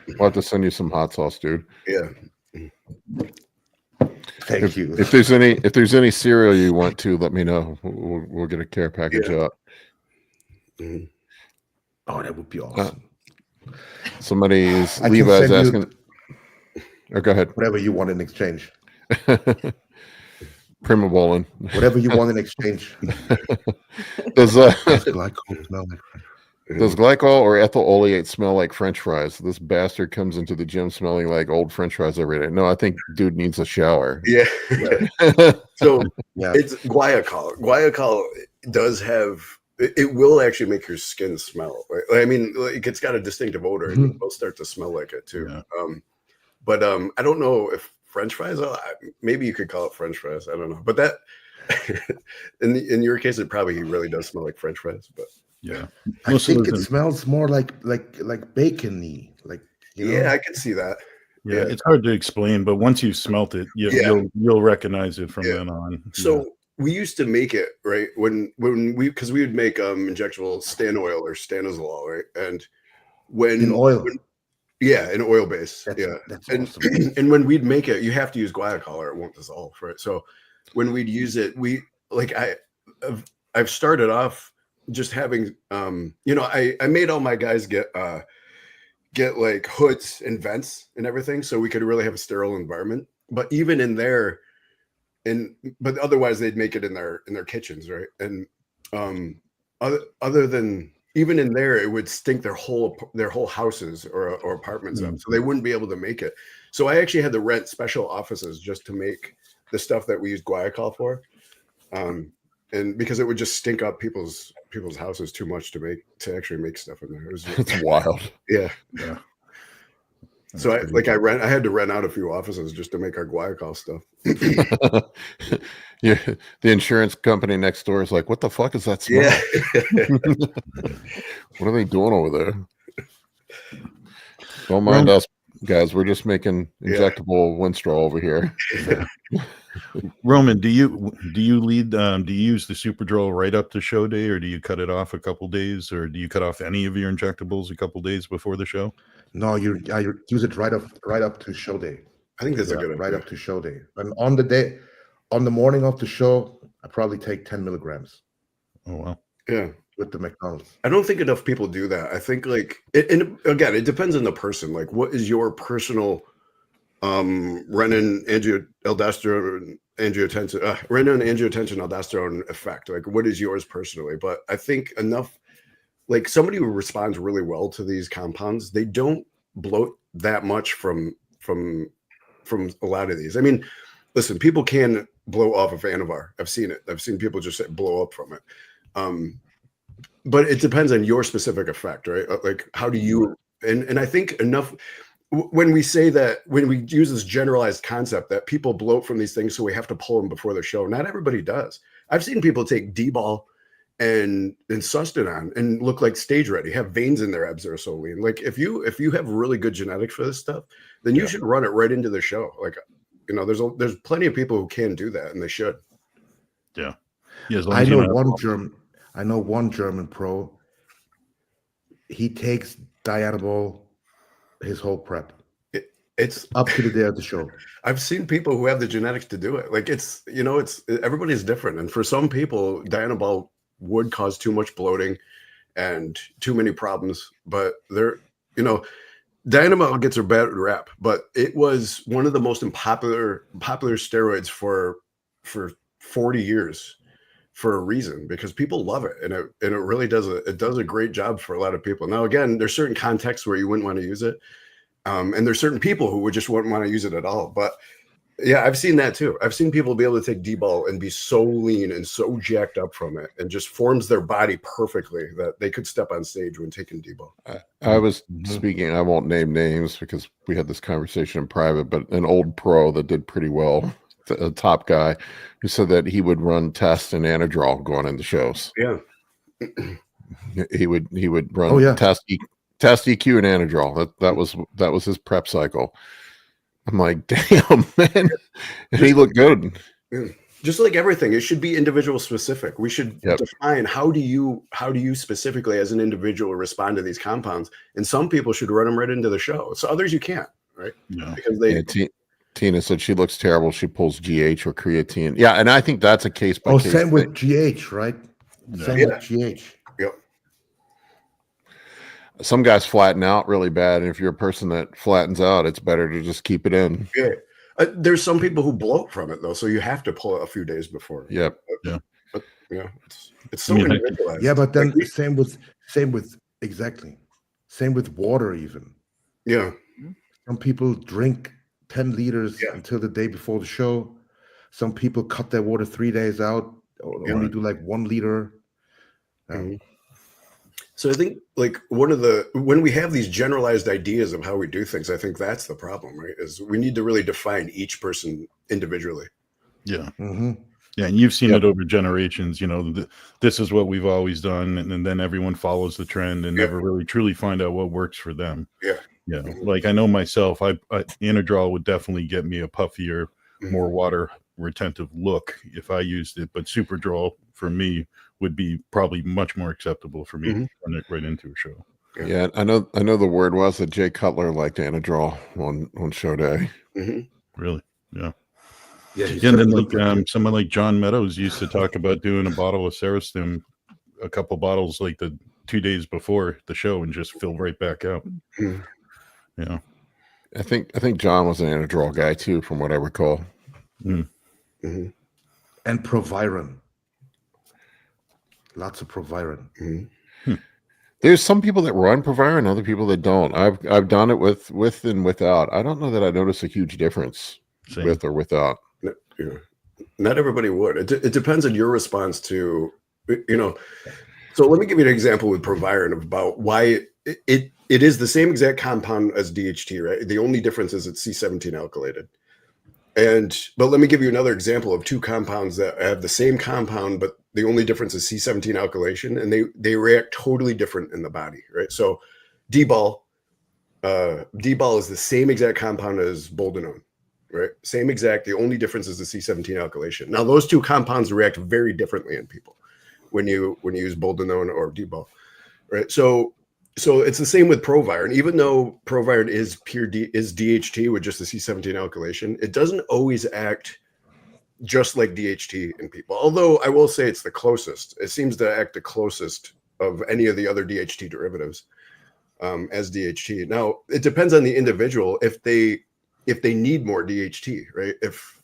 We'll have to send you some hot sauce, dude. Yeah. Thank you. If there's any cereal you want to, let me know. We'll get a care package up. Oh, that would be awesome. Levi's asking. Oh, go ahead. Whatever you want in exchange. Prima Bowling. Whatever you want in exchange. Does glycol smell like French? Does glycol or ethyl oleate smell like French fries? This bastard comes into the gym smelling like old French fries every day. No, I think dude needs a shower. Yeah. So it's guaiacol. Guaiacol does have, it will actually make your skin smell. Right? I mean, like, it's got a distinctive odor. And it will start to smell like it too. Yeah. But I don't know if French fries, maybe you could call it French fries. I don't know. But that, in your case, it probably really does smell like French fries. But yeah, I think it smells more like bacony. Like, you know? Yeah, I can see that. Yeah, it's hard to explain, but once you've smelt it, you'll recognize it from then on. So we used to make it right when we would make injectable Stan oil or stanozolol, right? And in oil. In oil base. That's awesome. And when we'd make it, you have to use guaiacol or it won't dissolve, right? So when we'd use it, I've started off just having I made all my guys get like hoods and vents and everything so we could really have a sterile environment. But even in there, but otherwise they'd make it in their kitchens, right? And other than even in there, it would stink their whole houses or apartments up, so they wouldn't be able to make it. So I actually had to rent special offices just to make the stuff that we use guaiacol for, and because it would just stink up people's houses too much to actually make stuff in there. It's wild. Yeah. So I had to rent out a few offices just to make our Guayaquil stuff. Yeah, the insurance company next door is like, "What the fuck is that smell? What are they doing over there?" Don't mind us, guys. We're just making injectable Winstrol over here. Roman, do you lead? Do you use the Superdrol right up to show day, or do you cut it off a couple days, or do you cut off any of your injectables a couple days before the show? No, I use it right up to show day. I think that's a good idea. Right up to show day. And on the morning of the show, I probably take 10 milligrams. Oh wow. Yeah. With the McDonald's. I don't think enough people do that. I think and again, it depends on the person. Like, what is your personal renin aldosterone aldosterone effect? Like, what is yours personally? But I think enough, like somebody who responds really well to these compounds, they don't bloat that much from a lot of these. I mean, listen, people can blow off of Anavar. I've seen it. I've seen people just blow up from it. But it depends on your specific effect, right? Like, how do you, and I think enough, when we say that, when we use this generalized concept that people bloat from these things, so we have to pull them before the show. Not everybody does. I've seen people take D-ball and Sustanon and look like stage ready, have veins in their abs that are so lean. Like, if you have really good genetics for this stuff, then you should run it right into the show. Like, you know, there's plenty of people who can do that, and they should. Yeah. Yeah. I know one German pro. He takes Dianabol his whole prep. It's up to the day of the show. I've seen people who have the genetics to do it. Like, it's, you know, everybody's different. And for some people, Dianabol would cause too much bloating and too many problems. But they're, you know, Dianabol gets a bad rap, but it was one of the most popular steroids for 40 years. For a reason, because people love it, and it really does a great job for a lot of people. Now, again, there's certain contexts where you wouldn't want to use it, and there's certain people who would just wouldn't want to use it at all. But yeah, I've seen that too. I've seen people be able to take D-ball and be so lean and so jacked up from it, and just forms their body perfectly that they could step on stage when taking D-ball. I was speaking. I won't name names because we had this conversation in private, but an old pro that did pretty well. A top guy who said that he would run tests and Anadrol going into shows. Yeah, he would run test EQ and Anadrol. That was his prep cycle. I'm like, damn, man, and he looked good. Just like everything, it should be individual specific. We should define how do you specifically as an individual respond to these compounds. And some people should run them right into the show. So others you can't, right? Yeah. Because they. Tina said she looks terrible. She pulls GH or creatine. Yeah, and I think that's a case by case. Same with GH, right? Same with GH. Yep. Some guys flatten out really bad, and if you're a person that flattens out, it's better to just keep it in. Yeah. There's some people who bloat from it though, so you have to pull it a few days before. Yep. But yeah, it's so individualized. Yeah, but then same with exactly. Same with water even. Yeah. Some people drink 10 liters until the day before the show. Some people cut their water 3 days out, or only do like 1 liter. So I think like when we have these generalized ideas of how we do things, I think that's the problem, right? Is we need to really define each person individually. Yeah. Mm-hmm. Yeah. And you've seen it over generations, you know, this is what we've always done. And then everyone follows the trend and never really truly find out what works for them. Yeah. Yeah, like I know myself, Anadrol would definitely get me a puffier, more water retentive look if I used it. But Superdrol for me would be probably much more acceptable for me to run it right into a show. Yeah, I know the word was that Jay Cutler liked Anadrol on show day. Really? Yeah. Yeah, and then like someone like John Meadows used to talk about doing a bottle of Serostim, a couple bottles like the 2 days before the show, and just fill right back out. Yeah, I think John was an Anadrol guy too, from what I recall. And Proviron, lots of Proviron. There's some people that run Proviron, other people that don't. I've done it with and without. I don't know that I notice a huge difference with or without. Not everybody would. It depends on your response to, you know. So let me give you an example with Proviron about why it it is the same exact compound as DHT, right? The only difference is it's C17 alkylated. But let me give you another example of two compounds that have the same compound, but the only difference is C17 alkylation, and they react totally different in the body, right? So D-bol is the same exact compound as boldenone, right? Same exact. The only difference is the C17 alkylation. Now those two compounds react very differently in people when you use boldenone or D-bol, right? So it's the same with Proviron. Even though Proviron is DHT with just the C17 alkylation, it doesn't always act just like DHT in people. Although I will say it's the closest. It seems to act the closest of any of the other DHT derivatives as DHT. Now it depends on the individual if they need more DHT, right? If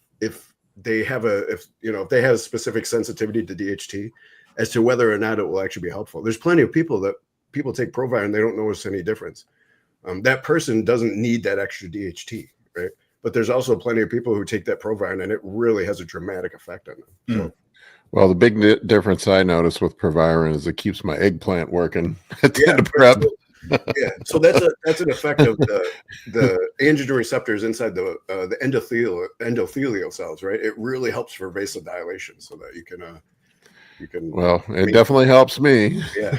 they have a specific sensitivity to DHT as to whether or not it will actually be helpful. There's plenty of people take Proviron and they don't notice any difference. That person doesn't need that extra DHT, right? But there's also plenty of people who take that Proviron and it really has a dramatic effect on them. So, well, the big difference I noticed with Proviron is it keeps my eggplant working at the end of prep. So that's an effect of the androgen receptors inside the endothelial cells, right? It really helps for vasodilation so that you can. Well, it definitely helps me. Yeah.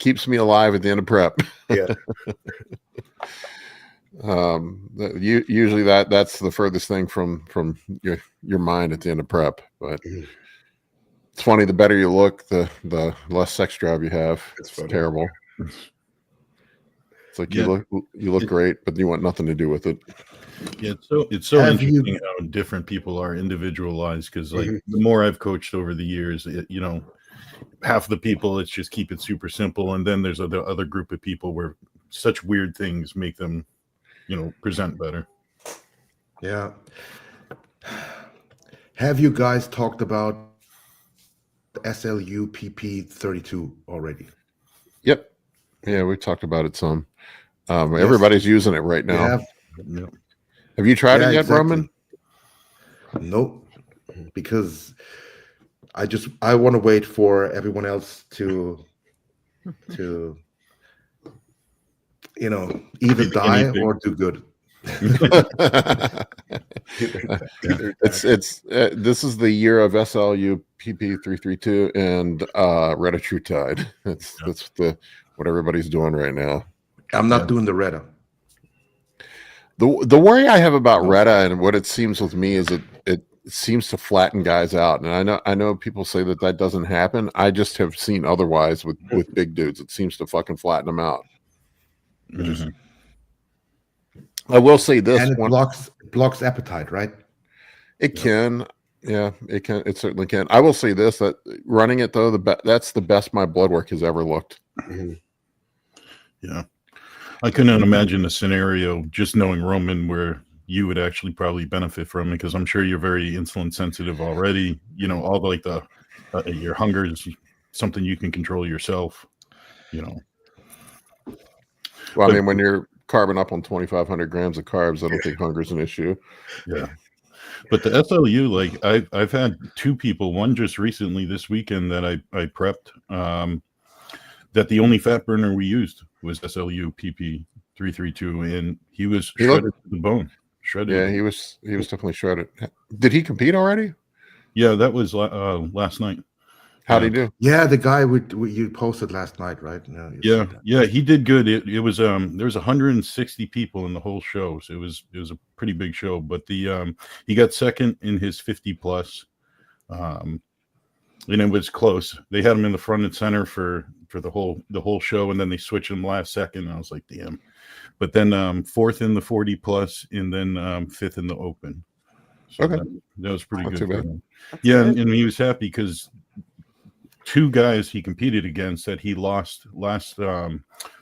Keeps me alive at the end of prep. Yeah. Usually that's the furthest thing from your mind at the end of prep. But it's funny, the better you look, the less sex drive you have. It's terrible. It's like you look great, but you want nothing to do with it. Yeah, it's so interesting how different people are individualized, because like the more I've coached over the years, half the people it's just keep it super simple, and then there's the other group of people where such weird things make them present better. Yeah. Have you guys talked about SLU PP32 already? Yep. Yeah, we talked about it some. Everybody's using it right now. Have you tried it yet, Roman? Nope. Because I want to wait for everyone else to either die or do good. This is the year of SLU PP332 and retatrutide. That's what everybody's doing right now. I'm not doing the Reta. The worry I have about Reta and what it seems with me is it seems to flatten guys out, and I know people say that doesn't happen. I just have seen otherwise with big dudes. It seems to fucking flatten them out. I will say this: and it blocks appetite, right? It can, yeah, it can. It certainly can. I will say this: that running it though, that's the best my blood work has ever looked. Yeah. I couldn't imagine a scenario, just knowing Roman, where you would actually probably benefit from it, because I'm sure you're very insulin sensitive already. All like your hunger is something you can control yourself. Well, I mean, when you're carbon up on 2,500 grams of carbs, I don't think hunger is an issue. Yeah. But the SLU, like I've had two people, one just recently this weekend that I prepped, that the only fat burner we used was SLU PP332, and he was shredded to the bone. Shredded. Yeah, he was definitely shredded. Did he compete already? Yeah, that was last night. How'd he do? Yeah, the guy you posted last night, right? Yeah, he did good. It was there was 160 people in the whole show, so it was a pretty big show. But he got second in his 50 plus, and it was close. They had him in the front and center for the whole show, and then they switched him last second. And I was like, damn. But then fourth in the 40 plus, and then fifth in the open. So okay, that was pretty Not good. Too bad. Yeah, and he was happy because two guys he competed against that he lost last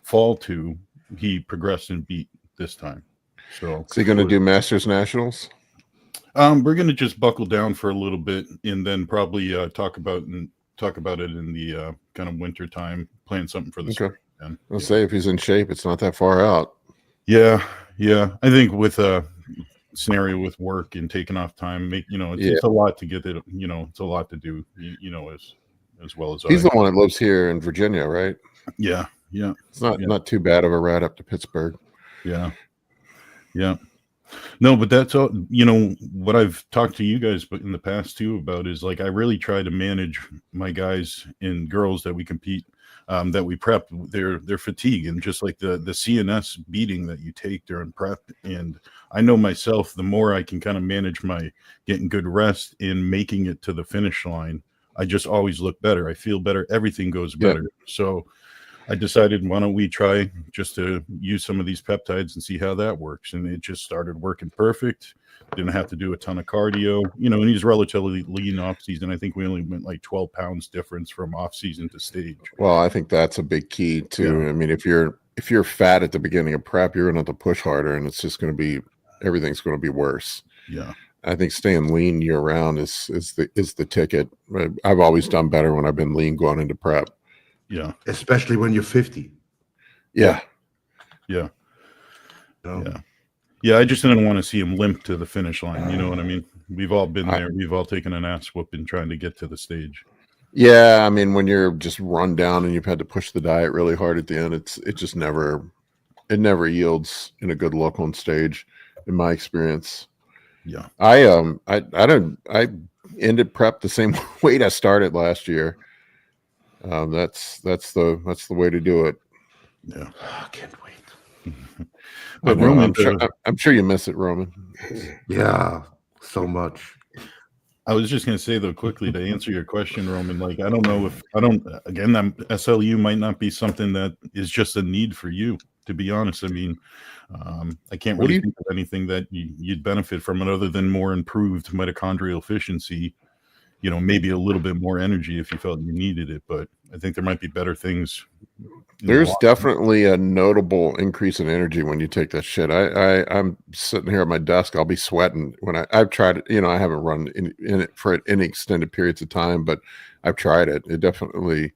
fall to, he progressed and beat this time. So is he going to do Masters Nationals? We're going to just buckle down for a little bit, and then probably talk about it in the kind of winter time, plan something for the spring. I'll say if he's in shape, it's not that far out. Yeah. I think with a scenario with work and taking off time, it's a lot to get it. It's a lot to do. As well as he's the one that lives here in Virginia, right? Yeah. Yeah. It's not too bad of a ride up to Pittsburgh. Yeah. Yeah. No, but that's all, what I've talked to you guys in the past too about is like, I really try to manage my guys and girls that we compete, that we prep their fatigue and just like the CNS beating that you take during prep. And I know myself, the more I can kind of manage my getting good rest and making it to the finish line, I just always look better. I feel better. Everything goes better. Yeah. So I decided, why don't we try just to use some of these peptides and see how that works. And it just started working perfect. Didn't have to do a ton of cardio, and he's relatively lean off season. I think we only went like 12 pounds difference from off season to stage. Well, I think that's a big key too. Yeah. I mean, if you're fat at the beginning of prep, you're going to have to push harder and it's just going to be, everything's going to be worse. Yeah. I think staying lean year round is the ticket. I've always done better when I've been lean going into prep. Yeah. Especially when you're 50. Yeah. Yeah. Yeah. Yeah. I just didn't want to see him limp to the finish line. You know what I mean? We've all been there. We've all taken an ass whooping trying to get to the stage. Yeah. I mean, when you're just run down and you've had to push the diet really hard at the end, it just never yields in a good look on stage, in my experience. Yeah. I ended prep the same weight I started last year. That's the way to do it. Yeah, I can't wait. But Roman, I'm sure you miss it, Roman. Yeah, so much. I was just going to say though, quickly to answer your question, Roman. Like, I don't know SLU might not be something that is just a need for you. To be honest, I mean, I can't really think of anything that you'd benefit from it other than more improved mitochondrial efficiency. Maybe a little bit more energy if you felt you needed it, but I think there might be better things. There's definitely a notable increase in energy when you take that shit. I'm sitting here at my desk. I'll be sweating when I've tried it. I haven't run in it for any extended periods of time, but I've tried it. It definitely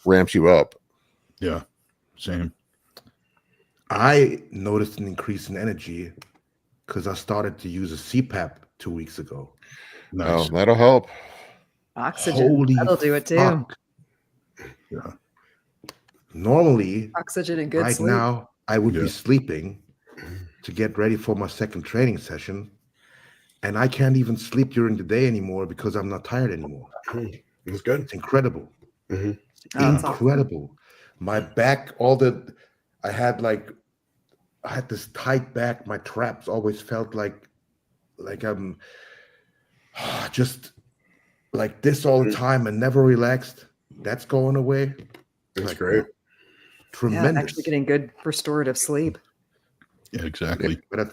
ramps you up. Yeah, same. I noticed an increase in energy because I started to use a CPAP 2 weeks ago. Nice. Oh, that'll help. Oxygen. That'll do it too. Fuck. Yeah. Normally, oxygen and good right sleep. Now, I would be sleeping to get ready for my second training session, and I can't even sleep during the day anymore because I'm not tired anymore. It's good. It's incredible. Mm-hmm. Incredible. Awesome. My back, I had this tight back. My traps always felt like I'm just like this all the time and never relaxed. That's going away. That's great. Tremendous. Yeah, actually getting good restorative sleep. Yeah, exactly. Yeah, but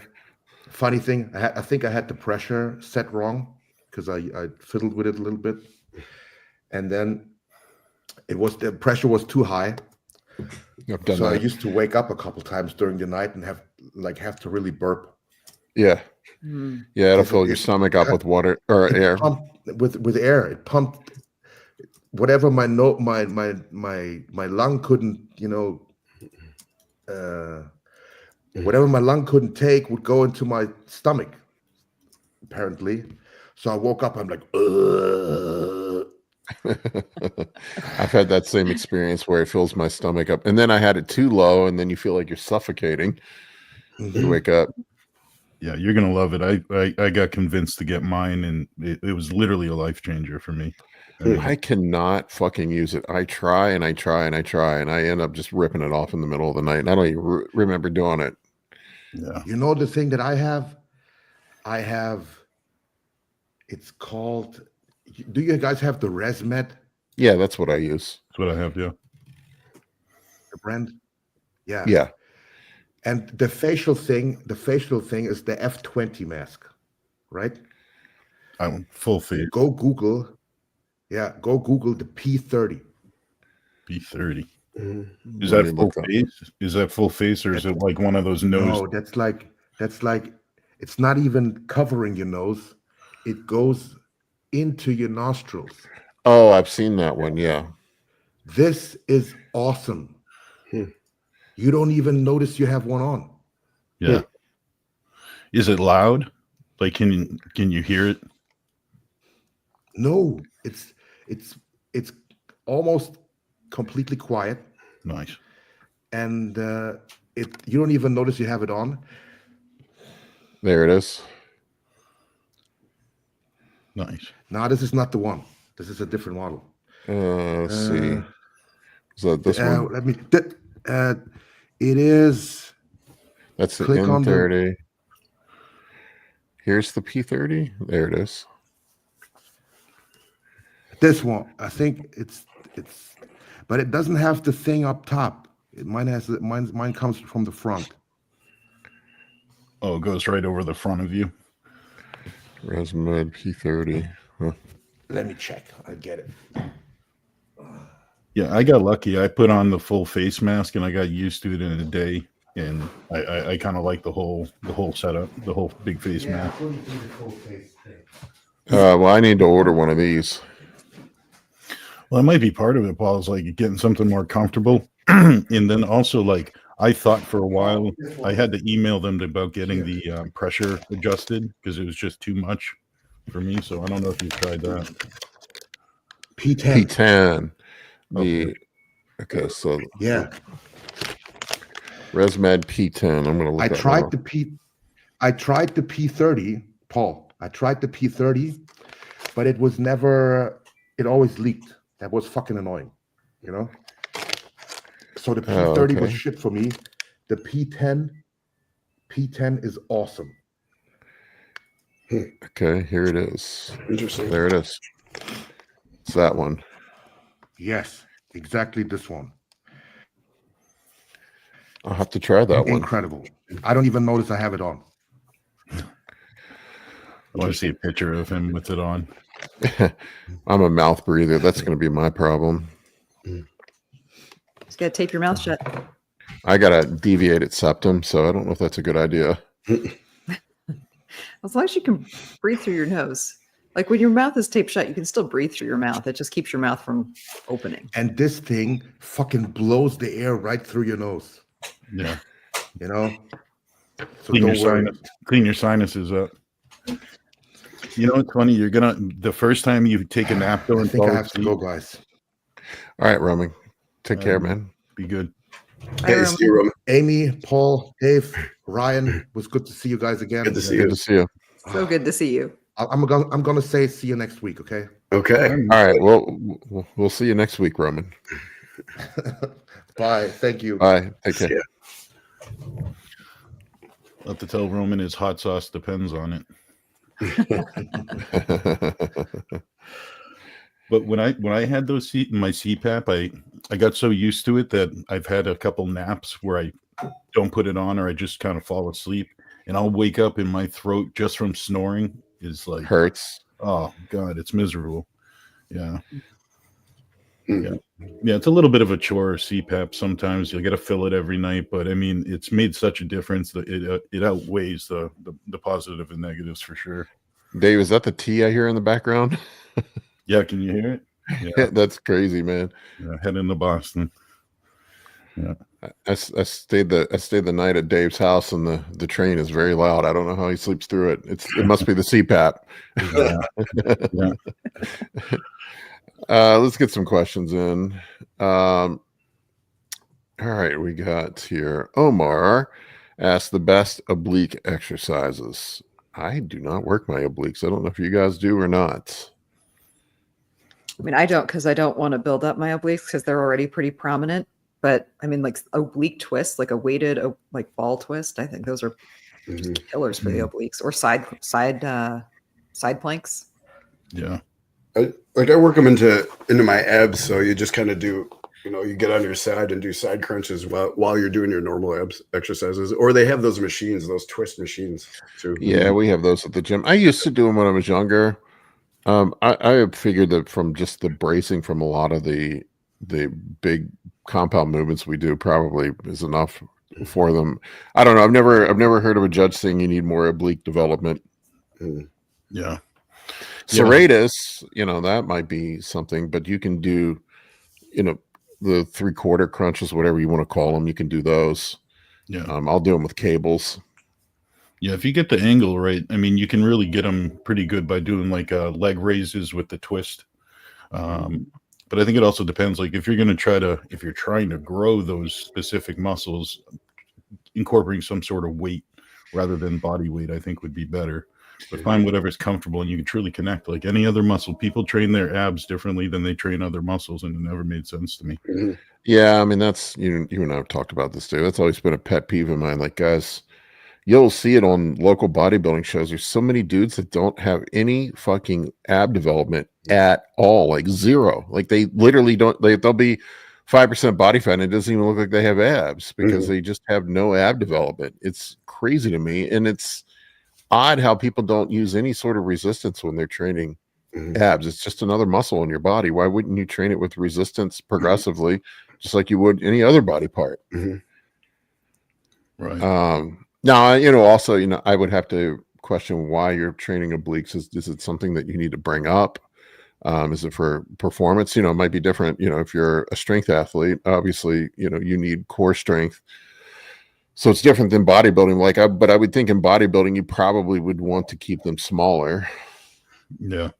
funny thing, I think I had the pressure set wrong because I fiddled with it a little bit, and then the pressure was too high. So I used to wake up a couple times during the night and have to really burp. Yeah. Yeah, it'll fill your stomach up with water or air. With air, it pumped whatever my lung couldn't, whatever my lung couldn't take would go into my stomach, apparently. So I woke up, I'm like, ugh. I've had that same experience where it fills my stomach up, and then I had it too low, and then you feel like you're suffocating. You wake up. Yeah, you're gonna love it. I got convinced to get mine, and it was literally a life changer for me. I cannot fucking use it. I try and I try and I try, and I end up just ripping it off in the middle of the night. And I don't even remember doing it. Yeah. The thing that I have, it's called, do you guys have the ResMed? Yeah, that's what I use. That's what I have, yeah. The brand? Yeah. Yeah. And the facial thing is the F20 mask, right? I'm full face. Go Google the P30. P30. Is that full face? Is that full face, or is it like one of those nose? No, that's like it's not even covering your nose. It goes into your nostrils. Oh, I've seen that one. Yeah. This is awesome. You don't even notice you have one on. Yeah. Is it loud? Like, can you hear it? No, it's almost completely quiet. Nice. and you don't even notice you have it on. There it is. Nice. No, this is not the one. This is a different model. Let's see. Is that this one? Let me. It is. That's the click on the- N30. Here's the P30. There it is. This one, I think it's, but it doesn't have the thing up top. Mine comes from the front. Oh, it goes right over the front of you. ResMed P30. Huh. Let me check. I get it. Yeah, I got lucky. I put on the full face mask and I got used to it in a day. And I kind of like the whole setup, the whole big face mask. Well, I need to order one of these. Well, that might be part of it, Paul, is like getting something more comfortable. And then also, like, I thought for a while I had to email them about getting the pressure adjusted because it was just too much for me. So I don't know if you've tried that. P10. P10. Okay, so Yeah. ResMed P10. I'm gonna look. I tried the P30, Paul. I tried the P30, but it was never. It always leaked. That was fucking annoying, you know. So the P30 was shit for me. The P10 is awesome. Okay, here it is. Interesting. There it is. It's that one. Yes, exactly this one. I'll have to try that one. Incredible. I don't even notice I have it on. I want to see a picture of him with it on. I'm a mouth breather. That's going to be my problem. Just gotta tape your mouth shut. I got a deviated septum, so I don't know if that's a good idea. As long as you can breathe through your nose. Like when your mouth is taped shut, you can still breathe through your mouth. It just keeps your mouth from opening. And this thing fucking blows the air right through your nose. Yeah. You know? So clean your sinuses up. You know what's funny? The first time you take a nap though, I think I have to go, guys. All right, Roman. Take care, man. Be good. Hey, see you, Roman. Amy, Paul, Dave, Ryan, it was good to see you guys again. Good to see Good you. to see you. So good to see you. I'm gonna say see you next week, okay? Okay. All right. Well, we'll see you next week, Roman. Bye. Thank you. Bye. Take care. See ya. I'll have to tell Roman his hot sauce depends on it. But when I had my CPAP, I got so used to it that I've had a couple naps where I don't put it on or I just kind of fall asleep and I'll wake up and my throat just from snoring is like Hurts. Oh God, it's miserable. Yeah. Yeah. It's a little bit of a chore, CPAP. Sometimes you got to fill it every night, but I mean, it's made such a difference that it outweighs the positive and negatives for sure. Dave, is that the tea I hear in the background? Yeah, can you hear it? Yeah, that's crazy, man. Yeah, heading to Boston. Yeah, I stayed the night at Dave's house, and the train is very loud. I don't know how he sleeps through it. It must be the CPAP. Yeah. Let's get some questions in. All right, we got here. Omar asked the best oblique exercises. I do not work my obliques. I don't know if you guys do or not. I mean, I don't, because I don't want to build up my obliques because they're already pretty prominent. But I mean, like oblique twist, like a weighted like ball twist. I think those are just killers for the obliques, or side planks. Yeah. I work them into my abs, so you just kind of do, you get on your side and do side crunches while you're doing your normal abs exercises. Or they have those machines, those twist machines too. Yeah, we have those at the gym. I used to do them when I was younger. I figured that from just the bracing from a lot of the big compound movements we do probably is enough for them. I don't know. I've never heard of a judge saying you need more oblique development. Yeah. Serratus, that might be something, but you can do, the 3/4 crunches, whatever you want to call them. You can do those. Yeah. I'll do them with cables. Yeah. If you get the angle right, I mean, you can really get them pretty good by doing like leg raises with the twist. But I think it also depends. Like if you're trying to grow those specific muscles, incorporating some sort of weight rather than body weight, I think would be better. But find whatever's comfortable and you can truly connect. Like any other muscle, people train their abs differently than they train other muscles, and it never made sense to me. Mm-hmm. Yeah, I mean that's you and I have talked about this too. That's always been a pet peeve of mine. Like guys, you'll see it on local bodybuilding shows. There's so many dudes that don't have any fucking ab development at all, like zero. Like they literally don't. They'll be 5% body fat, and it doesn't even look like they have abs because they just have no ab development. It's crazy to me, and it's odd how people don't use any sort of resistance when they're training abs. It's just another muscle in your body. Why wouldn't you train it with resistance progressively, just like you would any other body part? Right. Now, also, I would have to question why you're training obliques. Is it something that you need to bring up? Is it for performance? It might be different. If you're a strength athlete, obviously, you need core strength. So it's different than bodybuilding. But I would think in bodybuilding, you probably would want to keep them smaller. Yeah.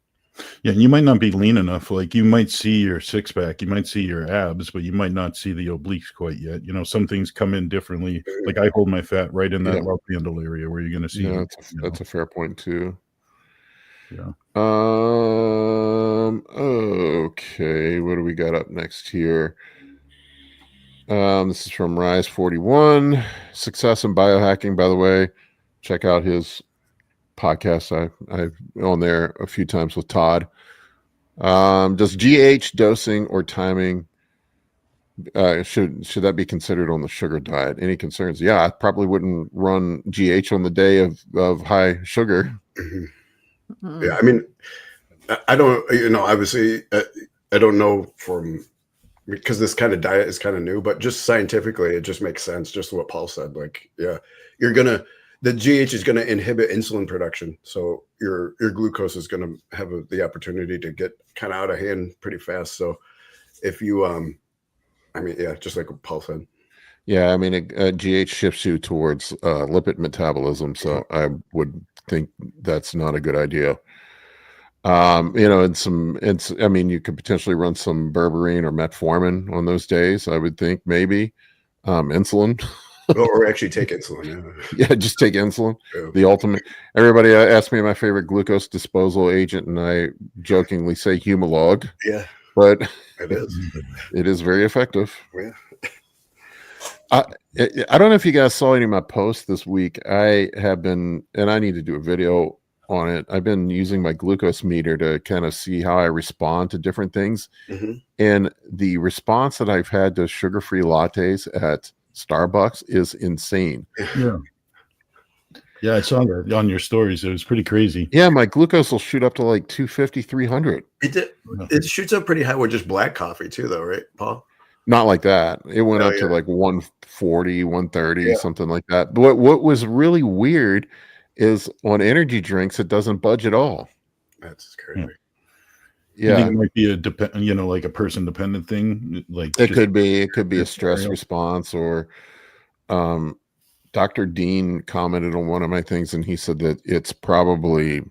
Yeah. And you might not be lean enough. Like you might see your six pack, you might see your abs, but you might not see the obliques quite yet. Some things come in differently. Like I hold my fat right in that love handle area where you're going to see. Yeah, that's a fair point too. Yeah. Okay. What do we got up next here? This is from Rise 41. Success in biohacking, by the way. Check out his podcast. I've on there a few times with Todd. Does GH dosing or timing should that be considered on the sugar diet? Any concerns? Yeah, I probably wouldn't run GH on the day of high sugar. Yeah, I mean, I don't, obviously, I don't know because this kind of diet is kind of new, but just scientifically, it just makes sense. Just what Paul said. Like, yeah, the GH is going to inhibit insulin production. So your glucose is going to have the opportunity to get kind of out of hand pretty fast. So if you, just like what Paul said. Yeah, I mean, GH shifts you towards lipid metabolism. So I would think that's not a good idea. You could potentially run some berberine or metformin on those days. I would think maybe insulin. Or actually take insulin. Yeah, just take insulin. Yeah. The ultimate. Everybody asked me my favorite glucose disposal agent, and I jokingly say Humalog. Yeah, but it is very effective. Yeah. I don't know if you guys saw any of my posts this week. I have been, and I need to do a video on it. I've been using my glucose meter to kind of see how I respond to different things. And the response that I've had to sugar-free lattes at Starbucks is insane. Yeah, I saw that on your stories. It was pretty crazy. Yeah, my glucose will shoot up to like 250, 300. It shoots up pretty high with just black coffee too, though, right, Paul? Not like that. It went up to like 140, 130, something like that. But what was really weird is on energy drinks, it doesn't budge at all. That's crazy. Yeah, it might be like a person dependent thing. Like it could be a stress response, or Dr. Dean commented on one of my things, and he said that it's probably,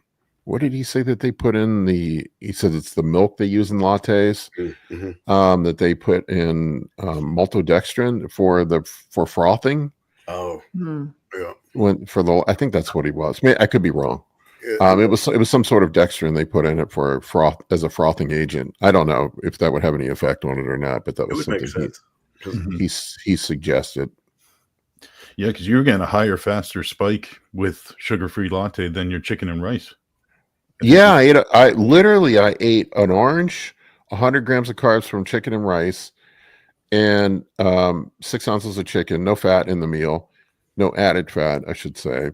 what did he say that they put in he said it's the milk they use in lattes, that they put in maltodextrin for frothing. Oh, yeah. I think that's what he was. I could be wrong. It was some sort of dextrin they put in it for froth as a frothing agent. I don't know if that would have any effect on it or not, but that was something he suggested. Yeah, because you're getting a higher, faster spike with sugar-free latte than your chicken and rice. Yeah, I ate an orange, 100 grams of carbs from chicken and rice, and 6 ounces of chicken, no fat in the meal, no added fat, I should say.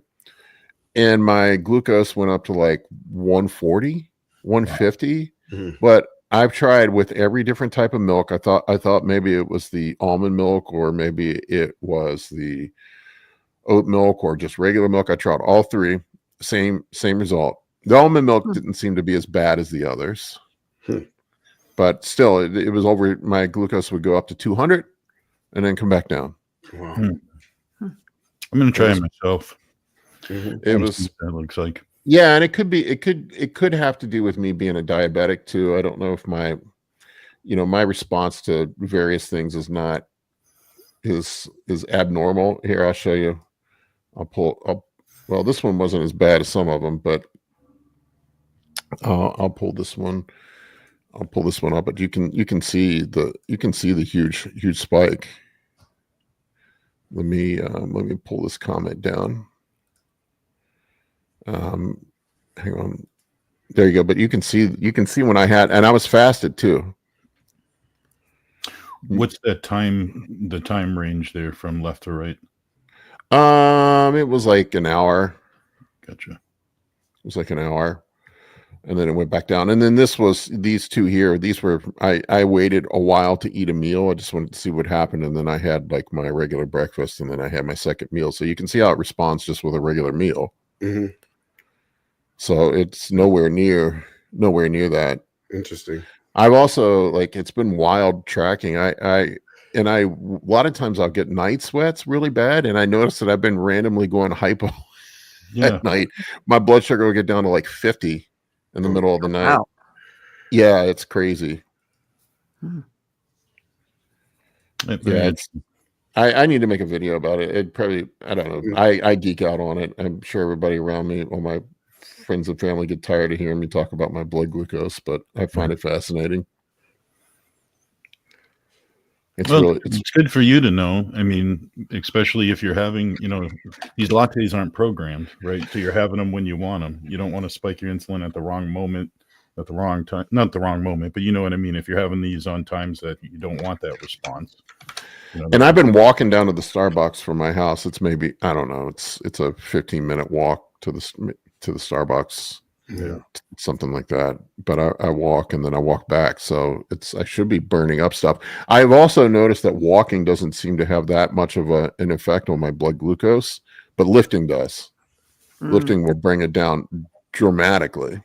And my glucose went up to like 140, 150. But I've tried with every different type of milk. I thought maybe it was the almond milk, or maybe it was the oat milk, or just regular milk. I tried all three, same result. The almond milk didn't seem to be as bad as the others, but still, it was over. My glucose would go up to 200 and then come back down. Wow. I'm going to try it myself. It was, that looks like, yeah. And it could have to do with me being a diabetic too. I don't know if my response to various things is not is abnormal. Here, I'll show you. Well, this one wasn't as bad as some of them, but I'll pull this one. I'll pull this one up, but you can see the huge spike. Let me pull this comment down. Hang on. There you go. But you can see when I had, and I was fasted too. What's the time range there from left to right? It was like an hour. Gotcha. It was like an hour, and then it went back down. And then these two here. These were I waited a while to eat a meal. I just wanted to see what happened, and then I had like my regular breakfast, and then I had my second meal. So you can see how it responds just with a regular meal. Mm-hmm. So it's nowhere near that. Interesting. I've also, like, it's been wild tracking. A lot of times I'll get night sweats really bad, and I notice that I've been randomly going hypo at night. My blood sugar will get down to like 50 in the middle of the night. Wow. Yeah, it's crazy. Yeah, I need to make a video about it. It probably, I don't know. I geek out on it. I'm sure everybody around me, all my friends and family, get tired of hearing me talk about my blood glucose, but I find it fascinating. It's good for you to know. I mean, especially if you're having, these lattes aren't programmed, right? So you're having them when you want them. You don't want to spike your insulin at the wrong moment, at the wrong time. Not the wrong moment, but you know what I mean? If you're having these on times that you don't want that response. And I've been walking down to the Starbucks from my house. It's maybe, I don't know, it's a 15-minute walk to the Starbucks. Yeah, something like that. But I walk and then I walk back, so I should be burning up stuff. I've also noticed that walking doesn't seem to have that much of an effect on my blood glucose, but lifting does. Lifting will bring it down dramatically.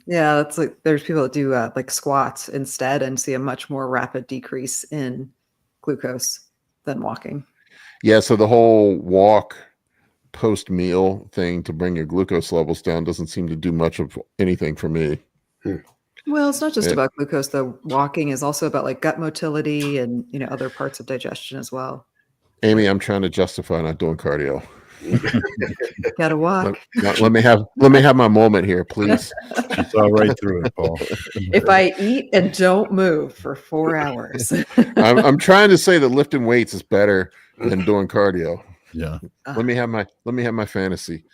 Yeah, that's like, there's people that do like squats instead and see a much more rapid decrease in glucose than walking. Yeah, so the whole walk post-meal thing to bring your glucose levels down doesn't seem to do much of anything for me. Well, it's not just about glucose though. Walking is also about like gut motility and other parts of digestion as well. Amy, I'm trying to justify not doing cardio. Gotta walk. Let me have my moment here, please. It's all right through it, Paul. If I eat and don't move for 4 hours. I'm trying to say that lifting weights is better than doing cardio. Yeah. Let me have my fantasy.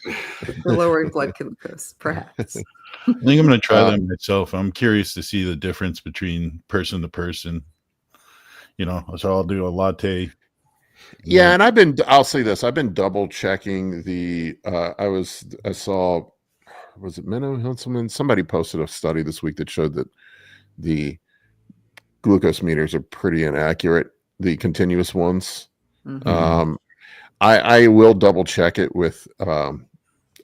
For lowering blood glucose, perhaps. I think I'm going to try that myself. I'm curious to see the difference between person to person. So I'll do a latte. Yeah, and I'll say this, I've been double checking the I saw, was it Menno Hilseman? Somebody posted a study this week that showed that the glucose meters are pretty inaccurate, the continuous ones. Mm-hmm. I will double check it with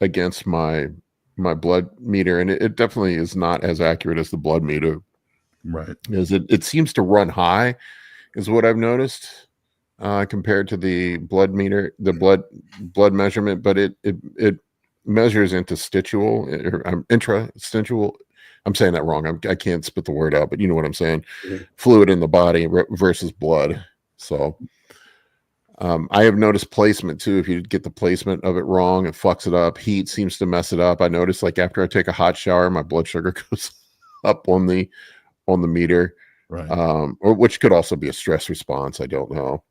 against my blood meter, and it definitely is not as accurate as the blood meter. Right. Because it seems to run high, is what I've noticed, compared to the blood meter, the blood measurement, but it measures interstitial or intrastitial. I'm saying that wrong. I can't spit the word out, but you know what I'm saying. Mm-hmm. Fluid in the body versus blood. So I have noticed placement too. If you get the placement of it wrong, it fucks it up. Heat seems to mess it up. I notice, like, after I take a hot shower, my blood sugar goes up on the meter, right? Or which could also be a stress response. I don't know.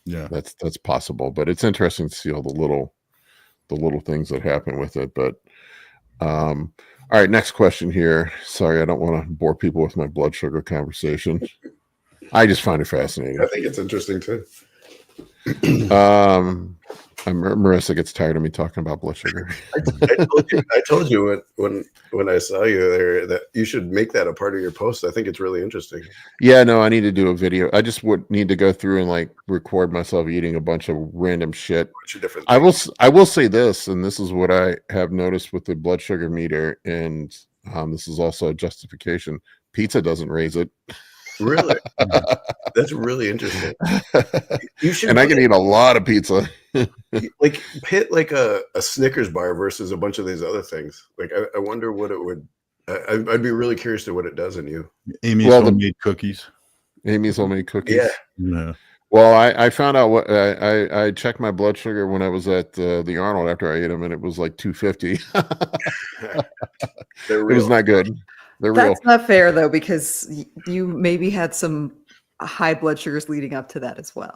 Yeah, that's possible. But it's interesting to see all the little things that happen with it. But all right, next question here. Sorry, I don't want to bore people with my blood sugar conversation. I just find it fascinating. I think it's interesting too. Marissa gets tired of me talking about blood sugar. I told you when I saw you there that you should make that a part of your post. I think it's really interesting. Yeah, no, I need to do a video. I just would need to go through and like record myself eating a bunch of random shit. I will say this, and this is what I have noticed with the blood sugar meter, and this is also a justification. Pizza doesn't raise it. Really? That's really interesting. You should, and I can eat a lot of pizza. Like hit like a Snickers bar versus a bunch of these other things. Like I wonder what it would I'd be really curious to what it does in you. Amy's Well, homemade cookies. Amy's homemade cookies. Yeah. Yeah. Well, I found out what I checked my blood sugar when I was at the Arnold after I ate them, and it was like 250. They're It real. was not good. They're real. That's not fair though, because you maybe had some high blood sugars leading up to that as well.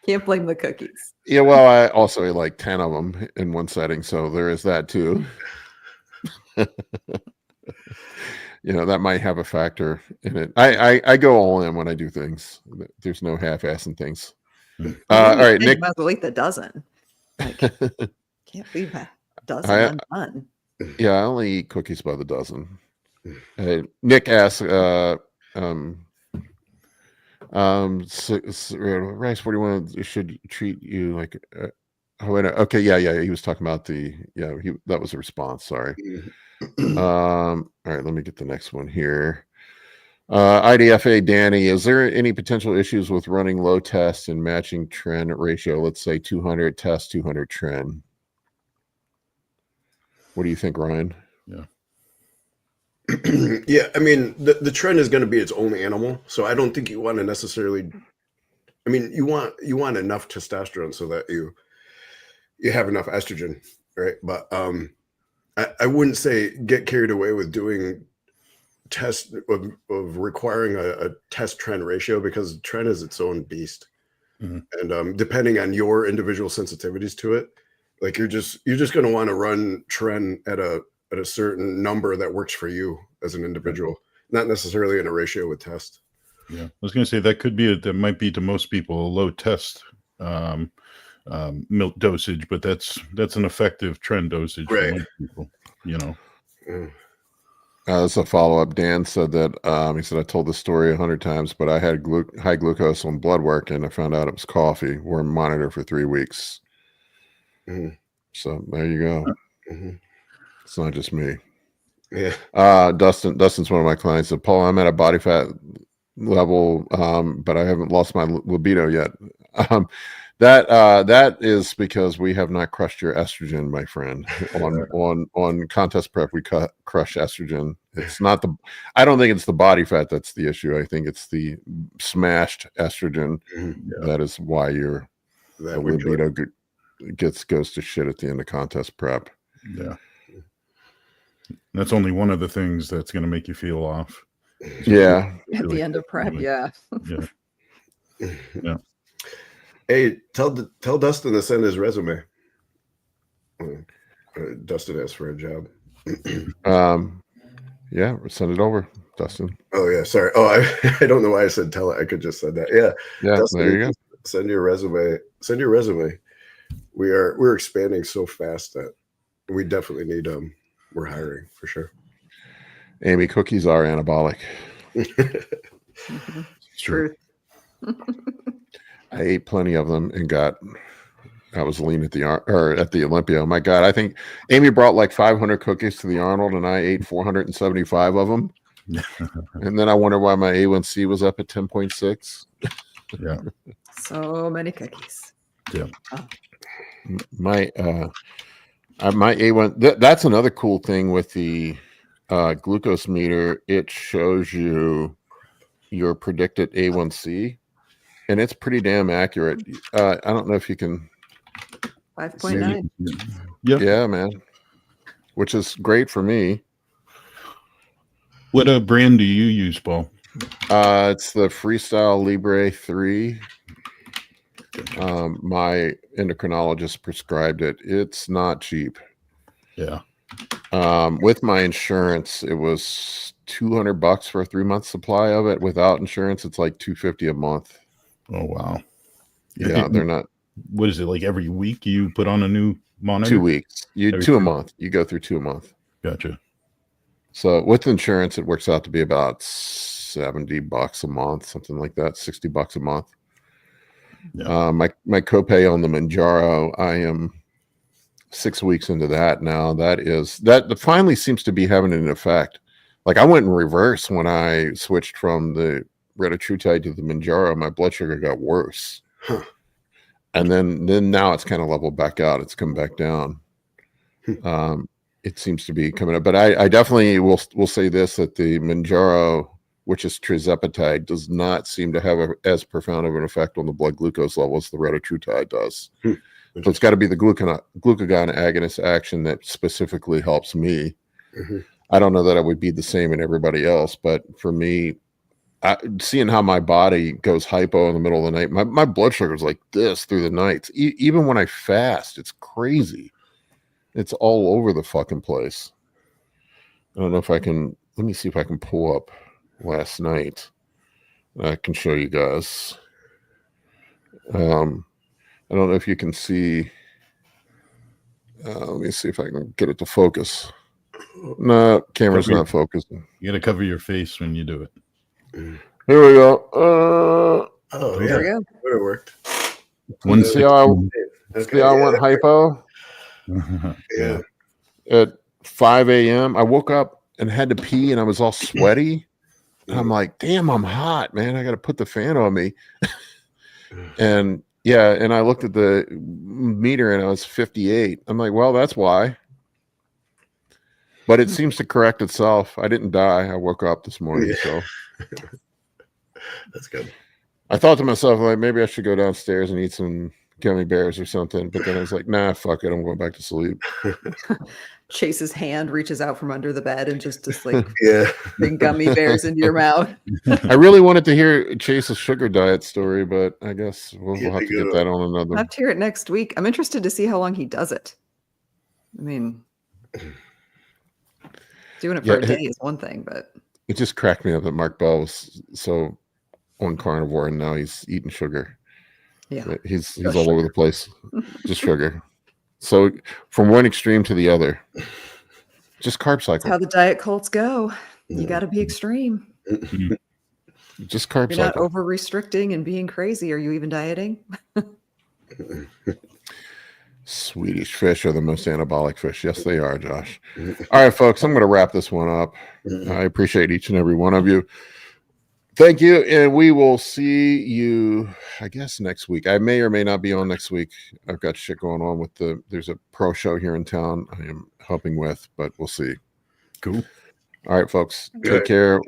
Can't blame the cookies. Yeah, well, I also ate like 10 of them in one setting, so there is that too. That might have a factor in it. I go all in when I do things. There's no half-assing things. All right, Nick. You might as well eat the dozen. Like, can't leave a dozen undone. Yeah, I only eat cookies by the dozen. Nick asks, Rice, what do you want? Should treat you like? Okay, yeah. He was talking about that was a response. Sorry. All right, let me get the next one here. IDFA Danny, is there any potential issues with running low test and matching trend ratio? Let's say 200 test, 200 trend. What do you think, Ryan? Yeah. Yeah, I mean, the trend is going to be its own animal, so I don't think you want to necessarily. I mean, you want enough testosterone so that you have enough estrogen, right? But I wouldn't say get carried away with doing tests of requiring a test trend ratio, because trend is its own beast, and depending on your individual sensitivities to it, like you're just going to want to run trend at a certain number that works for you as an individual, not necessarily in a ratio with test. Yeah, I was going to say that might be to most people a low test milk dosage, but that's an effective trend dosage for most people. As a follow-up, Dan said that he said, I told this story 100 times, but I had high glucose on blood work, and I found out it was coffee. We're monitored for 3 weeks. So there you go. It's not just me. Yeah. Dustin's one of my clients. Said, Paul, I'm at a body fat level, but I haven't lost my libido yet. That is because we have not crushed your estrogen, my friend. On contest prep, we crush estrogen. It's not I don't think it's the body fat that's the issue. I think it's the smashed estrogen. That is why your libido goes to shit at the end of contest prep. Yeah. That's only one of the things that's going to make you feel off. Yeah. At the end of prep, yeah. Yeah. Hey, tell Dustin to send his resume. Dustin asked for a job. Yeah, send it over, Dustin. Oh yeah, sorry. Oh, I don't know why I said tell it. I could just said that. Yeah. Dustin, there you go. Send your resume. Send your resume. We're expanding so fast that we definitely need we're hiring for sure. Amy, cookies are anabolic. Truth. I ate plenty of them and I was lean at the Olympia. Oh my God, I think Amy brought like 500 cookies to the Arnold, and I ate 475 of them. And then I wonder why my A1C was up at 10.6. Yeah. So many cookies. Yeah. Oh. My A1. That's another cool thing with the glucose meter. It shows you your predicted A1C, and it's pretty damn accurate. I don't know if you can. 5.9. Yeah, man. Which is great for me. What brand do you use, Paul? It's the Freestyle Libre 3. My endocrinologist prescribed it. It's not cheap. Yeah. With my insurance, it was $200 for a 3-month supply of it. Without insurance, it's like $250 a month. Oh wow. Yeah, they're not. What is it, like every week you put on a new monitor? 2 weeks. Two a month. You go through 2 a month. Gotcha. So with insurance, it works out to be about $70 a month, something like that. $60 a month. Yeah. My copay on the Manjaro, I am 6 weeks into that now. That finally seems to be having an effect. Like I went in reverse when I switched from the retatrutide to the Manjaro. My blood sugar got worse. And then now it's kind of leveled back out. It's come back down. it seems to be coming up. But I definitely will say this, that the Manjaro, which is trizepatide, does not seem to have as profound of an effect on the blood glucose level as the retatrutide does. So it's got to be the glucagon agonist action that specifically helps me. I don't know that it would be the same in everybody else, but for me, seeing how my body goes hypo in the middle of the night, my blood sugar is like this through the nights. Even when I fast, it's crazy. It's all over the fucking place. I don't know if I can. Let me see if I can pull up last night. I can show you guys. I don't know if you can see. Let me see if I can get it to focus. No, camera's not focusing. You got to cover your face when you do it. Here we go. Oh, There we go. Would have worked. See how I went hypo? Yeah. At 5 a.m. I woke up and had to pee, and I was all sweaty. And I'm like, damn, I'm hot, man. I got to put the fan on me. And yeah, and I looked at the meter and I was 58. I'm like, well, that's why. But it seems to correct itself. I didn't die. I woke up this morning, so that's good. I thought to myself, like, maybe I should go downstairs and eat some gummy bears or something. But then I was like, nah, fuck it. I'm going back to sleep. Chase's hand reaches out from under the bed and just like bring gummy bears into your mouth. I really wanted to hear Chase's sugar diet story, but I guess we'll have to get that on another. I'll have to hear it next week. I'm interested to see how long he does it. I mean, doing it for a day is one thing, but it just cracked me up that Mark Bell was so on carnivore and now he's eating sugar. Yeah, he's all over the place, just sugar. So from one extreme to the other, just carb cycle. That's how the diet cults go. You got to be extreme. Just carb cycle. You're not over restricting and being crazy. Are you even dieting? Swedish fish are the most anabolic fish. Yes, they are, Josh. All right, folks, I'm going to wrap this one up. I appreciate each and every one of you. Thank you, and we will see you, I guess, next week. I may or may not be on next week. I've got shit going on with there's a pro show here in town I am helping with, but we'll see. Cool. All right, folks. Take care.